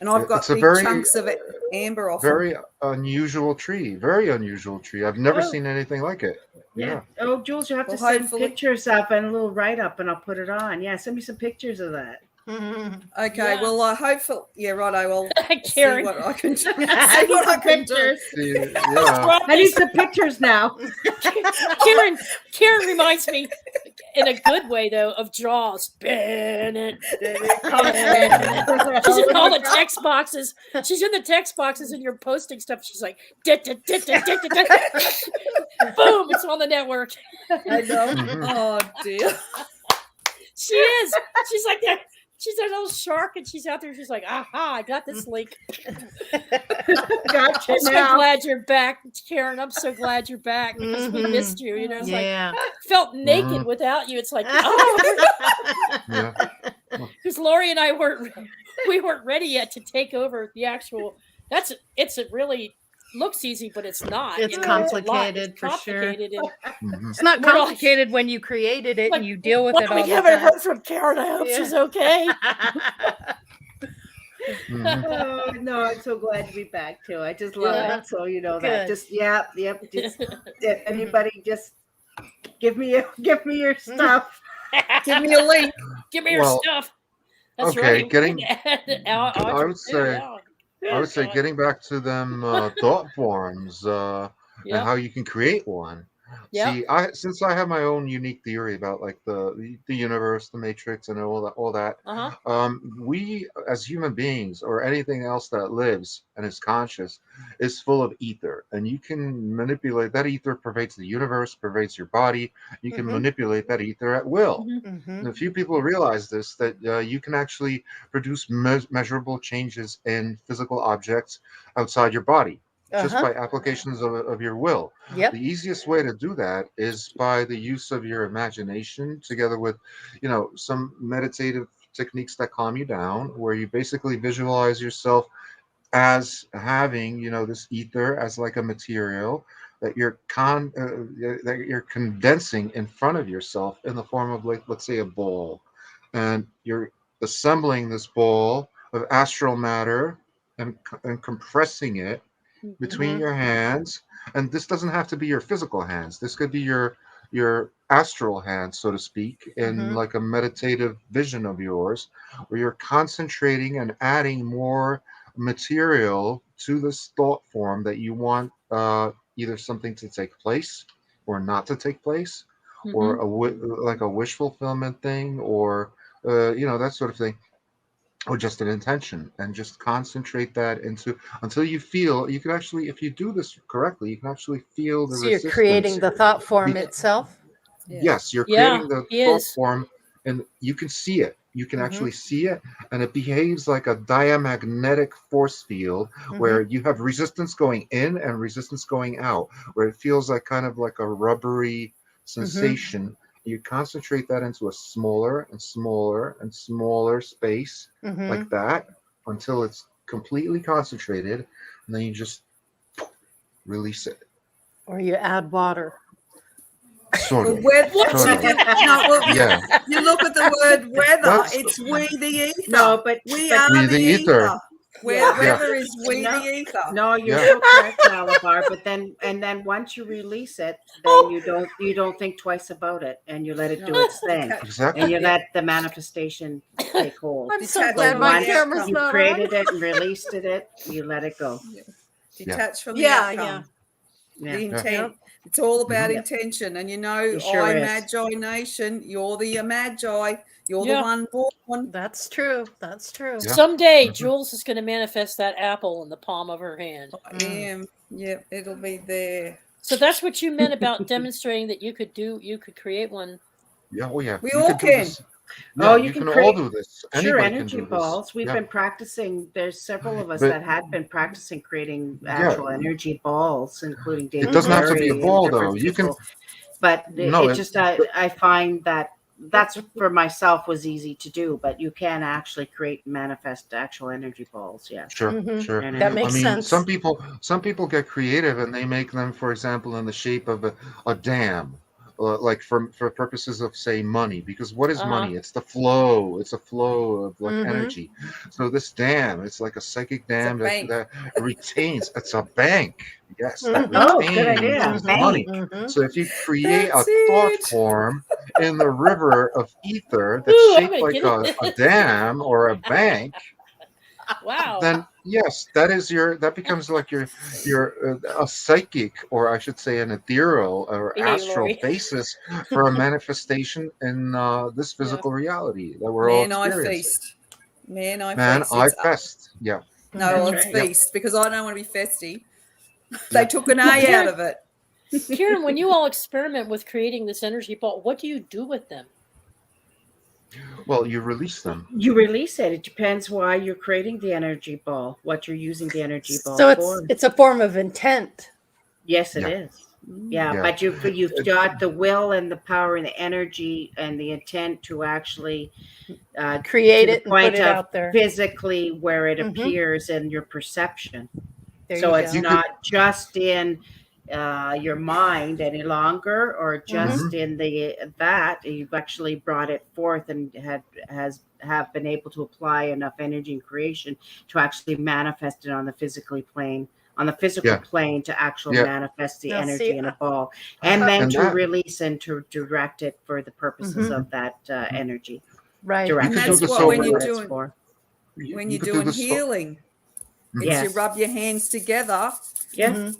and I've got It's a big very, chunks of amber off them. very unusual tree. Very unusual tree. I've never Oh. seen anything like it. Yeah. Oh, Jules, you have to Well, send hopefully- pictures up and a little write up, and I'll put it on. Yeah, send me some pictures of that. Okay, Yeah. well, I hopefully, yeah, righto. I'll see Karen. what I can do. I See what I can do. pictures. See, yeah. I need some pictures now. Karen reminds me, in a good way though, of Jaws. Bennett. She's in all the text boxes. She's in the text boxes, and you're posting stuff. She's like, "Dit, dit, dit, dit, dit, dit, dit." Boom! It's on the network. I know. Mhm. Oh dear. She is. She's like that. She's a little shark, and she's out there. She's like, "Aha! I got this link." Gotcha I'm so now. glad you're back, Karen. I'm so glad you're back because we missed you. You know, it's Yeah. like felt naked Mhm. without you. It's like, oh, Yeah. because Lori and I weren't ready yet to take over the actual. It's a really looks easy, but it's not. It's you know, it's a lot. complicated, It's for sure. complicated, and Mhm. It's not We're all- complicated when you created it Like, and you deal with it all we the haven't time. heard from Karen. I hope Yeah. she's okay. Mhm. Oh, no, I'm so glad to be back too. I just love Yeah. it. So you know that. Good. Just yep. Just if anybody just give me your stuff. Give me a link. Give me your Well, stuff. That's okay, right. getting- I would say- I would say getting back to them thought forms and how you can create one. Yeah. See, since I have my own unique theory about like the universe, the matrix, and all that. Uh-huh. We as human beings or anything else that lives and is conscious is full of ether, and you can manipulate that ether. Pervades the universe, pervades your body. You can Mhm. manipulate that ether at will. Mhm. Mhm. And a few people realize this, that you can actually produce measurable changes in physical objects outside your body just Uh-huh. by applications of your will. Yep. The easiest way to do that is by the use of your imagination, together with, some meditative techniques that calm you down, where you basically visualize yourself as having, this ether as like a material that you're condensing in front of yourself in the form of, like, let's say, a ball, and you're assembling this ball of astral matter and compressing it between Mhm. your hands. And this doesn't have to be your physical hands. This could be your astral hands, so to speak, in Mhm. like a meditative vision of yours, where you're concentrating and adding more material to this thought form that you want either something to take place or not to take place, or like a wish fulfillment thing, or that sort of thing, or just an intention, and just concentrate that into until you feel you can actually, if you do this correctly, you can actually feel the So you're resistance. creating the thought form Be- itself? Yeah. Yes, you're Yeah, creating the he thought is. form, and you can see it. you can actually see it, and it behaves like a diamagnetic force field where you have resistance going in and resistance going out, where it feels like kind of like a rubbery sensation. You concentrate that into a smaller and smaller and smaller space like that until it's completely concentrated, and then you just release it. Or you add water. Sort Well, of. Sort of. No, well, Yeah. you look at the word weather, That's- it's we the ether. No, but we but- are We the the ether. ether. Weather is we No. the ether. No, you're Yeah. so correct, Malabar. But then once you release it, then you don't think twice about it, and you let it do No. its thing, Exactly. and you let the manifestation take hold. I'm so Detach glad from my the camera's outcome. You not created on. it and released it, you let it go. Detach from the Yeah, outcome. Yeah. The intent. It's all about intention. And It sure I is. Magi Nation, you're the Magi. You're Yeah. the one born. That's true. That's true. Yeah. Someday, Jules is going to manifest that apple in the palm of her hand. I am. Yep, it'll be there. So that's what you meant about demonstrating that you could create one. Yeah. Oh, yeah. We You all do can. this. Oh, Yeah, you you can can all create- do this. Sure, Anybody can energy do this. balls. We've Yeah. been practicing. There's several of us But- that had been practicing creating actual energy balls, including David. It doesn't have to be a Barry and ball, different though. You can. people. But No, it just I find that's for myself was easy to do, but you can actually create and manifest actual energy balls. Yeah. Sure, sure. And That makes I mean, sense. some people get creative and they make them, for example, in the shape of a dam, like for purposes of, say, money. Because what is money? It's the flow. It's a flow of like energy. So this dam, it's like a psychic dam that retains. It's a bank. Yes, that Oh, retains good idea. this Bank. money. So if you create a thought form in the river of ether that's Ooh, I'm shaped gonna like get a dam or a bank, Wow. then yes, that becomes like your a psychic, or I should say an ethereal or Hey, astral Lori. basis for a manifestation in this physical reality that we're all Man, I experiencing. feast. Man, I Man, feast. I It's- fest. Yeah. No, That's it's right. feast because I don't want to be festy. They took an A out of it. Kieran, when you all experiment with creating this energy ball, what do you do with them? Well, you release them. You release it. It depends why you're creating the energy ball, what you're using the energy ball So for. it's a form of intent. Yes, it Yeah. is. Yeah, Yeah. but you've got the will and the power and the energy and the intent to actually Create to the it and put point it of out there. physically where it Mhm. appears in your perception. There So you it's go. not just in your mind any longer, or just in that you've actually brought it forth and have been able to apply enough energy and creation to actually manifest it on the physical plane to actually manifest the Now, energy see, in a ball, and then And to that- release and to direct it for the purposes of that energy. Right. Direct And it that's to what when what you're it's doing for. when You you're could do doing this for- healing. It's Yes. you rub your hands together. Yeah.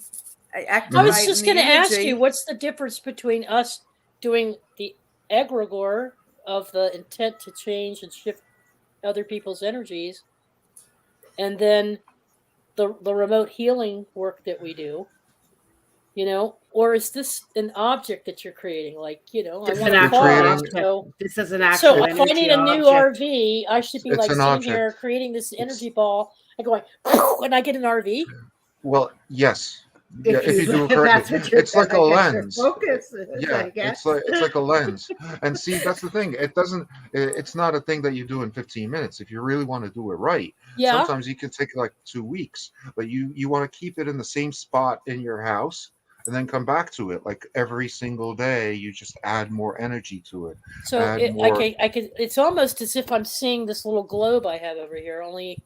I was just going to ask energy. you, what's the difference between us doing the egregore of the intent to change and shift other people's energies, and then the remote healing work that we do? Or is this an object that you're creating? Like, I It's want an a actual car. object. So, This is an actual so if I energy need a new object. RV, I should be It's like an sitting object. here creating this energy ball and going, and I get an RV. Well, yes. Yeah, if you do it that's correctly, what you're it's like a gonna get your lens. focus, Yeah, I guess. it's like a lens. And see, that's the thing. It's not a thing that you do in 15 minutes. If you really want to do it right, Yeah. sometimes you can take like 2 weeks, but you want to keep it in the same spot in your house and then come back to it. Like every single day, you just add more energy to it. So Add I more. could. It's almost as if I'm seeing this little globe I have over here. Only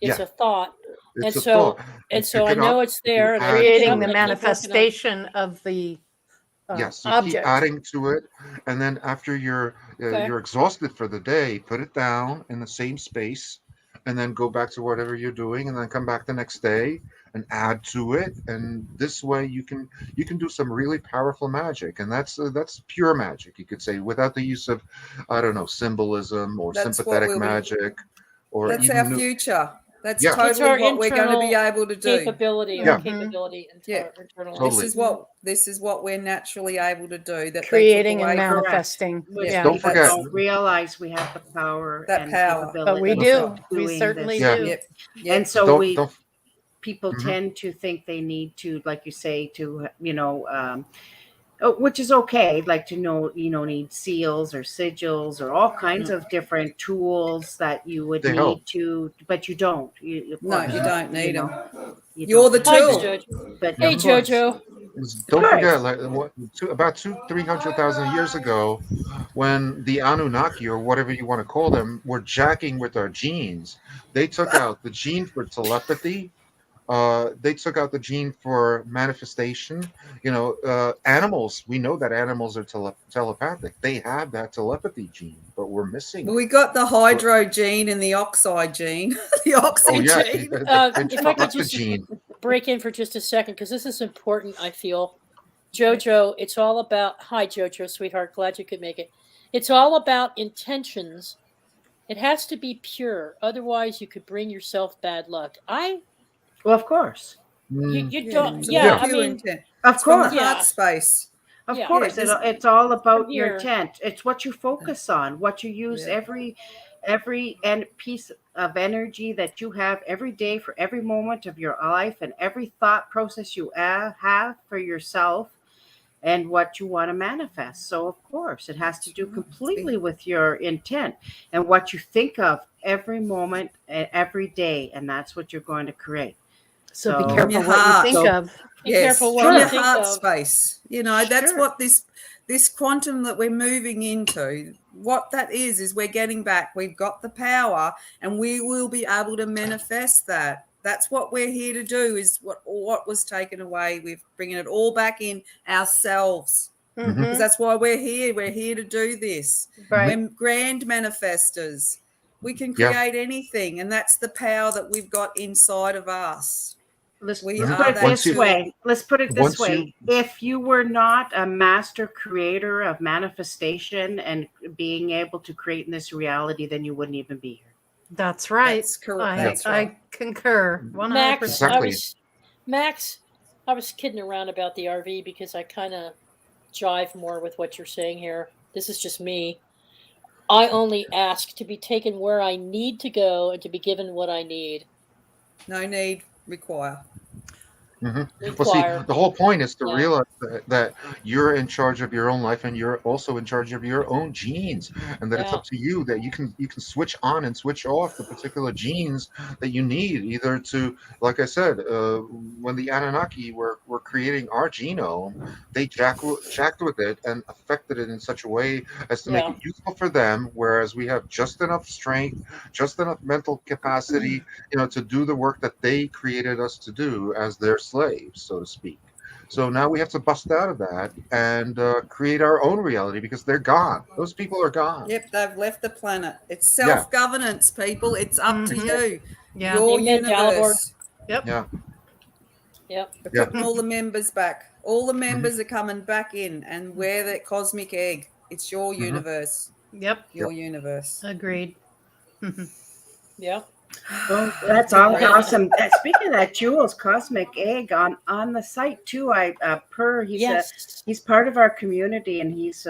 it's Yeah. a thought, It's and a so thought. and You so I pick it know up, it's there, and I add pick it Creating up the and I keep looking up. manifestation of the Yes, you object. keep adding to it, and then after you're exhausted for the day, put it down in the same space, and then go back to whatever you're doing, and then come back the next day and add to it. And this way, you can do some really powerful magic, and that's pure magic, you could say, without the use of, I don't know, symbolism or That's what sympathetic we'll be- magic, or That's even our future. That's Yeah. It's totally our what we're going to be internal able to do. capability, Yeah. our capability Yeah. internally. Totally. This is what we're naturally able to do. That Creating they and took away manifesting. Which Yeah, people don't forget don't realize we have the power That and power. capability. But we of do. We doing certainly this. do. Yep. And so don't people Mhm. tend to think they need to, like you say, to which is okay, like to know, need seals or sigils or all kinds of different tools that you would They need help. to, but you don't. Of No, course, you don't need them. you You're don't. the Hi, tool. Jojo. But Hey, of course. Jojo. Don't Of forget, like about 300,000 years ago, when the Anunnaki or whatever you want to call them were jacking with our genes, they took out the gene for telepathy. They took out the gene for manifestation. Animals. We know that animals are telepathic. They have that telepathy gene, but we're missing Well, it. we got the hydro gene and the oxide gene. The Oh oxy yeah, gene. If I could that's the just gene. break in for just a second, because this is important, I feel. Jojo, it's all about, hi, Jojo, sweetheart, glad you could make it. It's all about intentions. It has to be pure. Otherwise, you could bring yourself bad luck. Well, of course. You, Mm, you Yeah, don't, it's yeah, all I pure mean, intent. Of It's from the course. heart Yeah. space. Of Yeah. course, Yeah, it's all about your Here. intent. It's what you focus on, what you use Yeah. every and piece of energy that you have every day for every moment of your life and every thought process you have for yourself and what you want to manifest. So of course, it has to do completely with your intent and what you think of every moment and every day, and that's what you're going to create. So be So- careful From your what you heart. think of. Be Yes, careful what from you your think heart of. space. That's Sure. what this quantum that we're moving into, what that is we're getting back. We've got the power, and we will be able to manifest that. That's what we're here to do. Is what was taken away. We're bringing it all back in ourselves, because that's why we're here. We're here to do this. Right. We're grand manifestors. We can Yeah. create anything, and that's the power that we've got inside of us. Let's We put are it that this tool. way. Let's put it this Once way. you- If you were not a master creator of manifestation and being able to create in this reality, then you wouldn't even be here. That's right. That's correct. I, That's right. I concur 100%. Max, I was kidding around about the RV because I kind of jive more with what you're saying here. This is just me. I only ask to be taken where I need to go and to be given what I need. No need, require. Well, see, Require. the whole point is to Yeah. realize that you're in charge of your own life, and you're also in charge of your own genes, and that it's Yeah. up to you that you can switch on and switch off the particular genes that you need, either to, like I said, when the Anunnaki were creating our genome, they jacked with it and affected it in such a way as to make Yeah. it useful for them, whereas we have just enough strength, just enough mental capacity, to do the work that they created us to do as their slaves, so to speak. So now we have to bust out of that and create our own reality, because they're gone. Those people are gone. Yep, they've left the planet. It's self-governance, people. It's up to you. Yeah. Your Amen, Dalibor. universe. Yep. Yeah. Yep. We're putting all the members back. All the members are coming back in, and we're that cosmic egg. It's your universe. Yep. Your universe. Agreed. Yeah. Well, that's awesome. Speaking of that, Jules Cosmic Egg on the site too. He's part of our community, and he's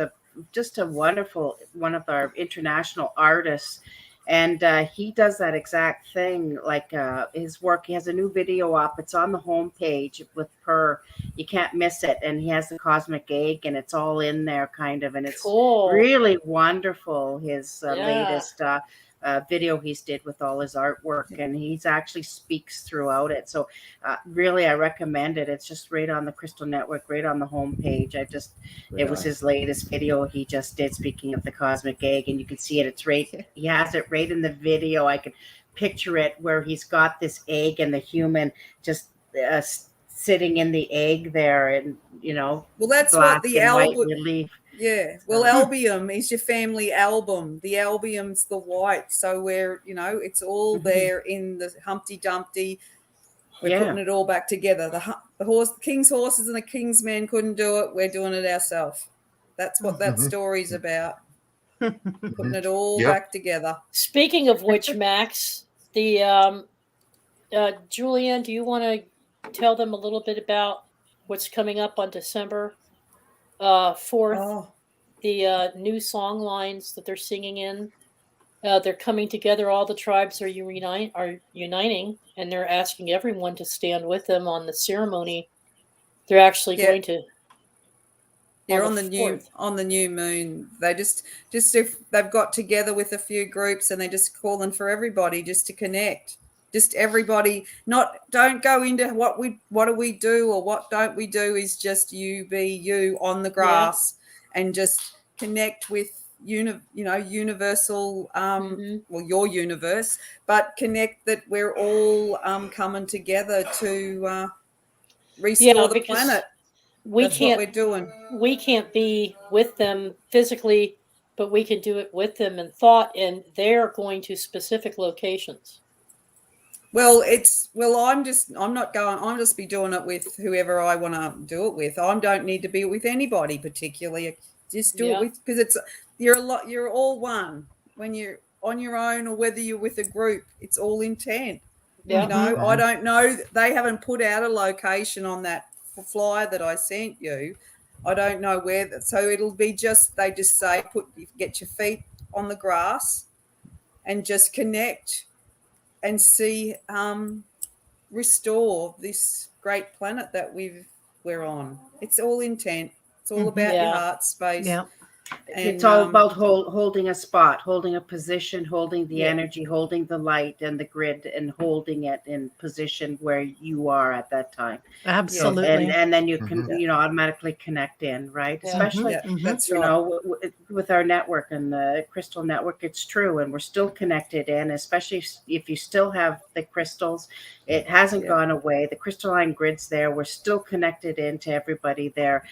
just a wonderful one of our international artists. And he does that exact thing, like his work. He has a new video up. It's on the homepage with Per. You can't miss it. And he has the Cosmic Egg, and it's all in there, kind of. And it's Cool. really wonderful. His Yeah. latest video he's did with all his artwork, and he's actually speaks throughout it. So really, I recommend it. It's just right on the Crystal Network, right on the homepage. It was his latest video he just did, speaking of the Cosmic Egg, and you can see it. It's right. He has it right in the video. I can picture it where he's got this egg and the human just sitting in the egg there, and well, that's what the white album. relief. Yeah, well, albium is your family album. The albium's the white, so we're it's all there in the Humpty Dumpty. We're putting it all back together. The king's horses and the king's men couldn't do it. We're doing it ourselves. That's what that story's about. Putting it all back together. Speaking of which, Max, the Julianne, do you want to tell them a little bit about what's coming up on December 4th? Oh, The new song lines that they're singing in. They're coming together. All the tribes are uniting, and they're asking everyone to stand with them on the ceremony. They're actually yeah. going to. Yeah, on the 4th. on the new moon. They just if they've got together with a few groups and they're just calling for everybody just to connect. Just everybody, don't go into what do we do or what don't we do, is just you be you on the grass and just connect with universal well, your universe, but connect that we're all coming together to restore the planet. That's what we're doing. We can't be with them physically, but we can do it with them in thought, and they're going to specific locations. Well, I'm just be doing it with whoever I want to do it with. I don't need to be with anybody particularly. Just do it with, because you're all one when you're on your own, or whether you're with a group. It's all intent. Yeah. I don't know. They haven't put out a location on that flyer that I sent you. I don't know where. So it'll be they just say get your feet on the grass and just connect and see restore this great planet that we're on. It's all intent. It's all about your heart space. Yeah. And, it's all about holding a spot, holding a position, holding the energy, holding the light and the grid, and holding it in position where you are at that time. Absolutely. And then you can automatically connect in, right? Especially that's right. With our network and the crystal network, it's true, and we're still connected in. Especially if you still have the crystals, it hasn't gone away. The crystalline grid's there. We're still connected into everybody there.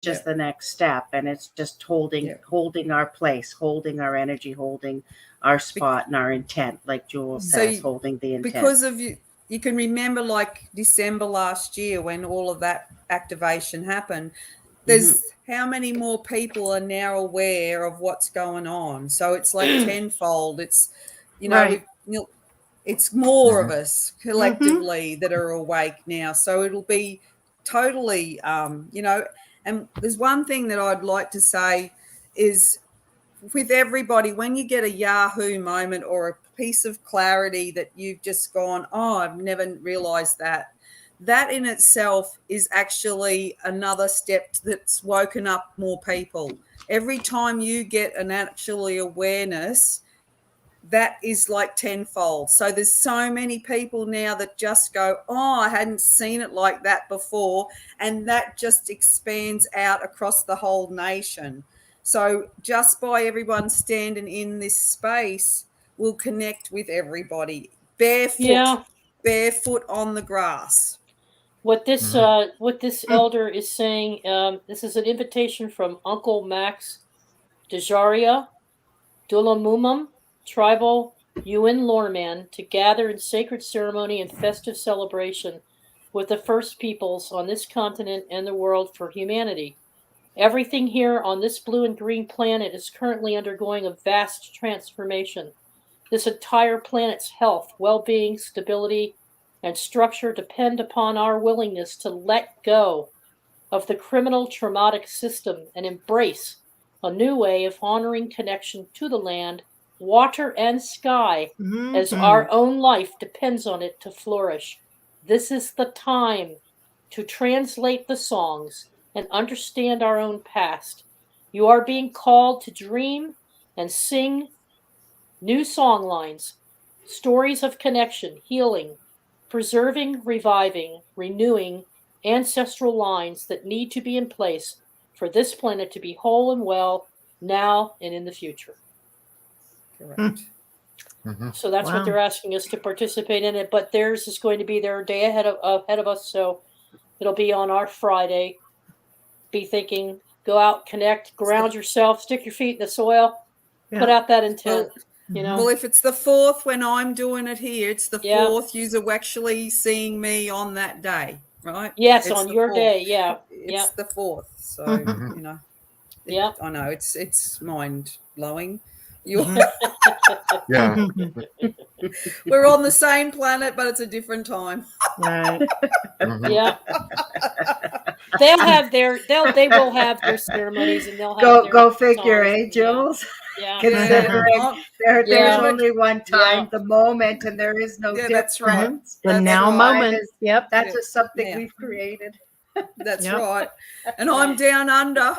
Just the next step, and it's just holding our place, holding our energy, holding our spot and our intent, like Jules says, holding the intent. Because of you can remember like December last year when all of that activation happened. There's how many more people are now aware of what's going on? So it's like tenfold. It's it's more of us collectively that are awake now. So it'll be totally and there's one thing that I'd like to say is, with everybody, when you get a Yahoo moment or a piece of clarity that you've just gone, oh, I've never realized that in itself is actually another step that's woken up more people. Every time you get an actually awareness, that is like tenfold. So there's so many people now that just go, oh, I hadn't seen it like that before. And that just expands out across the whole nation. So just by everyone standing in this space, we'll connect with everybody barefoot on the grass. What this elder is saying, this is an invitation from Uncle Max Dejaria, Dulamumum, tribal Yuin Loreman, to gather in sacred ceremony and festive celebration with the first peoples on this continent and the world for humanity. Everything here on this blue and green planet is currently undergoing a vast transformation. This entire planet's health, well-being, stability, and structure depend upon our willingness to let go of the criminal traumatic system and embrace a new way of honoring connection to the land, water, and sky, as our own life depends on it to flourish. This is the time to translate the songs and understand our own past. You are being called to dream and sing new song lines, stories of connection, healing, preserving, reviving, renewing ancestral lines that need to be in place for this planet to be whole and well now and in the future. Correct. So that's what they're asking us to participate in it. But theirs is going to be their day ahead of us, so it'll be on our Friday. Be thinking, go out, connect, ground yourself, stick your feet in the soil, put out that intent. Well, if it's the 4th when I'm doing it here, it's the 4th you're actually seeing me on that day, right? Yes, it's on your 4th. day, It's the 4th, so I know it's mind blowing. Yeah. We're on the same planet, but it's a different time. Right. Mhm. Yeah. They will have their ceremonies and they'll have their Go figure, songs eh, and, Jules? Yeah. Considering Oh, there's Yeah. only one time, Yeah. the moment, and there is no Yeah, difference. that's right. The That's now right. moment. Yep. That's just something Yeah. we've created. That's Yep. right. And I'm down under.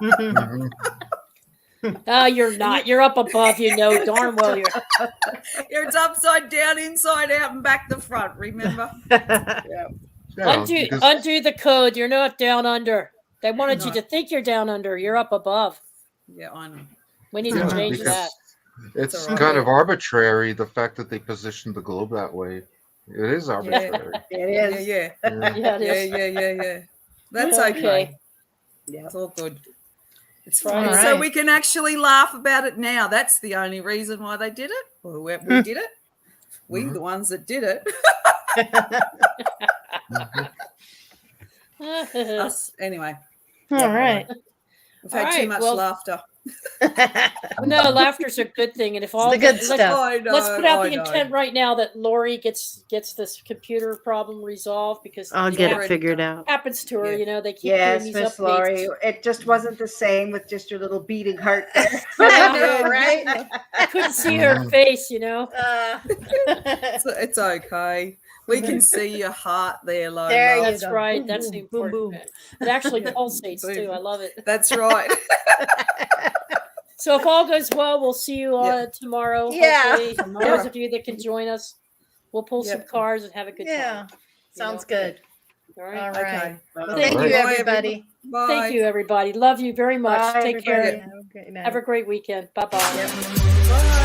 Mhm. Oh, you're not. You're up above, darn well you're. It's upside down, inside out, and back to front. Remember? Yeah, because Undo the code. You're not down under. They wanted you No. to think you're down under. You're up above. Yeah, I know. We need yeah, to change because that. it's It's all right. kind of arbitrary the fact that they positioned the globe that way. It is arbitrary. It Yeah, is. yeah, Yeah. Yeah, it yeah, is. yeah. That's Okay. okay. Yeah. It's all good. It's Right. fine. All So right. we can actually laugh about it now. That's the only reason why they did it. Well, we did it. We Mhm. the ones that did it. Mhm. Us. Anyway, All right. we've had All too right, much well- laughter. No, laughter's a good thing, and if all the good let's, stuff. I know, let's put out I the know. intent right now that Lori gets this computer problem resolved because I'll it get it already figured done. out. happens to her. Yeah. They keep Yes, doing these Miss updates. Laurie. It just wasn't the same with just your little beating heart there. I know, right? I couldn't see her Mhm. face. It's okay. We can see your heart there, Lola. There you That's go. right. Boom, That's boom, the boom, important. boom. It actually Yeah. pulsates too. I love it. That's right. So if all goes well, we'll see you Yeah. tomorrow. Yeah. Hopefully, those of you that can join us, we'll pull some Yep. cards and have a good Yeah. time. Sounds good. All All right. right. Okay. Well, All thank right. you, Bye, everybody. Bye. Thank you, everybody. Love you very much. Bye, Take care. everybody. Have a great night. Have a great weekend. Bye bye. Yep. Bye.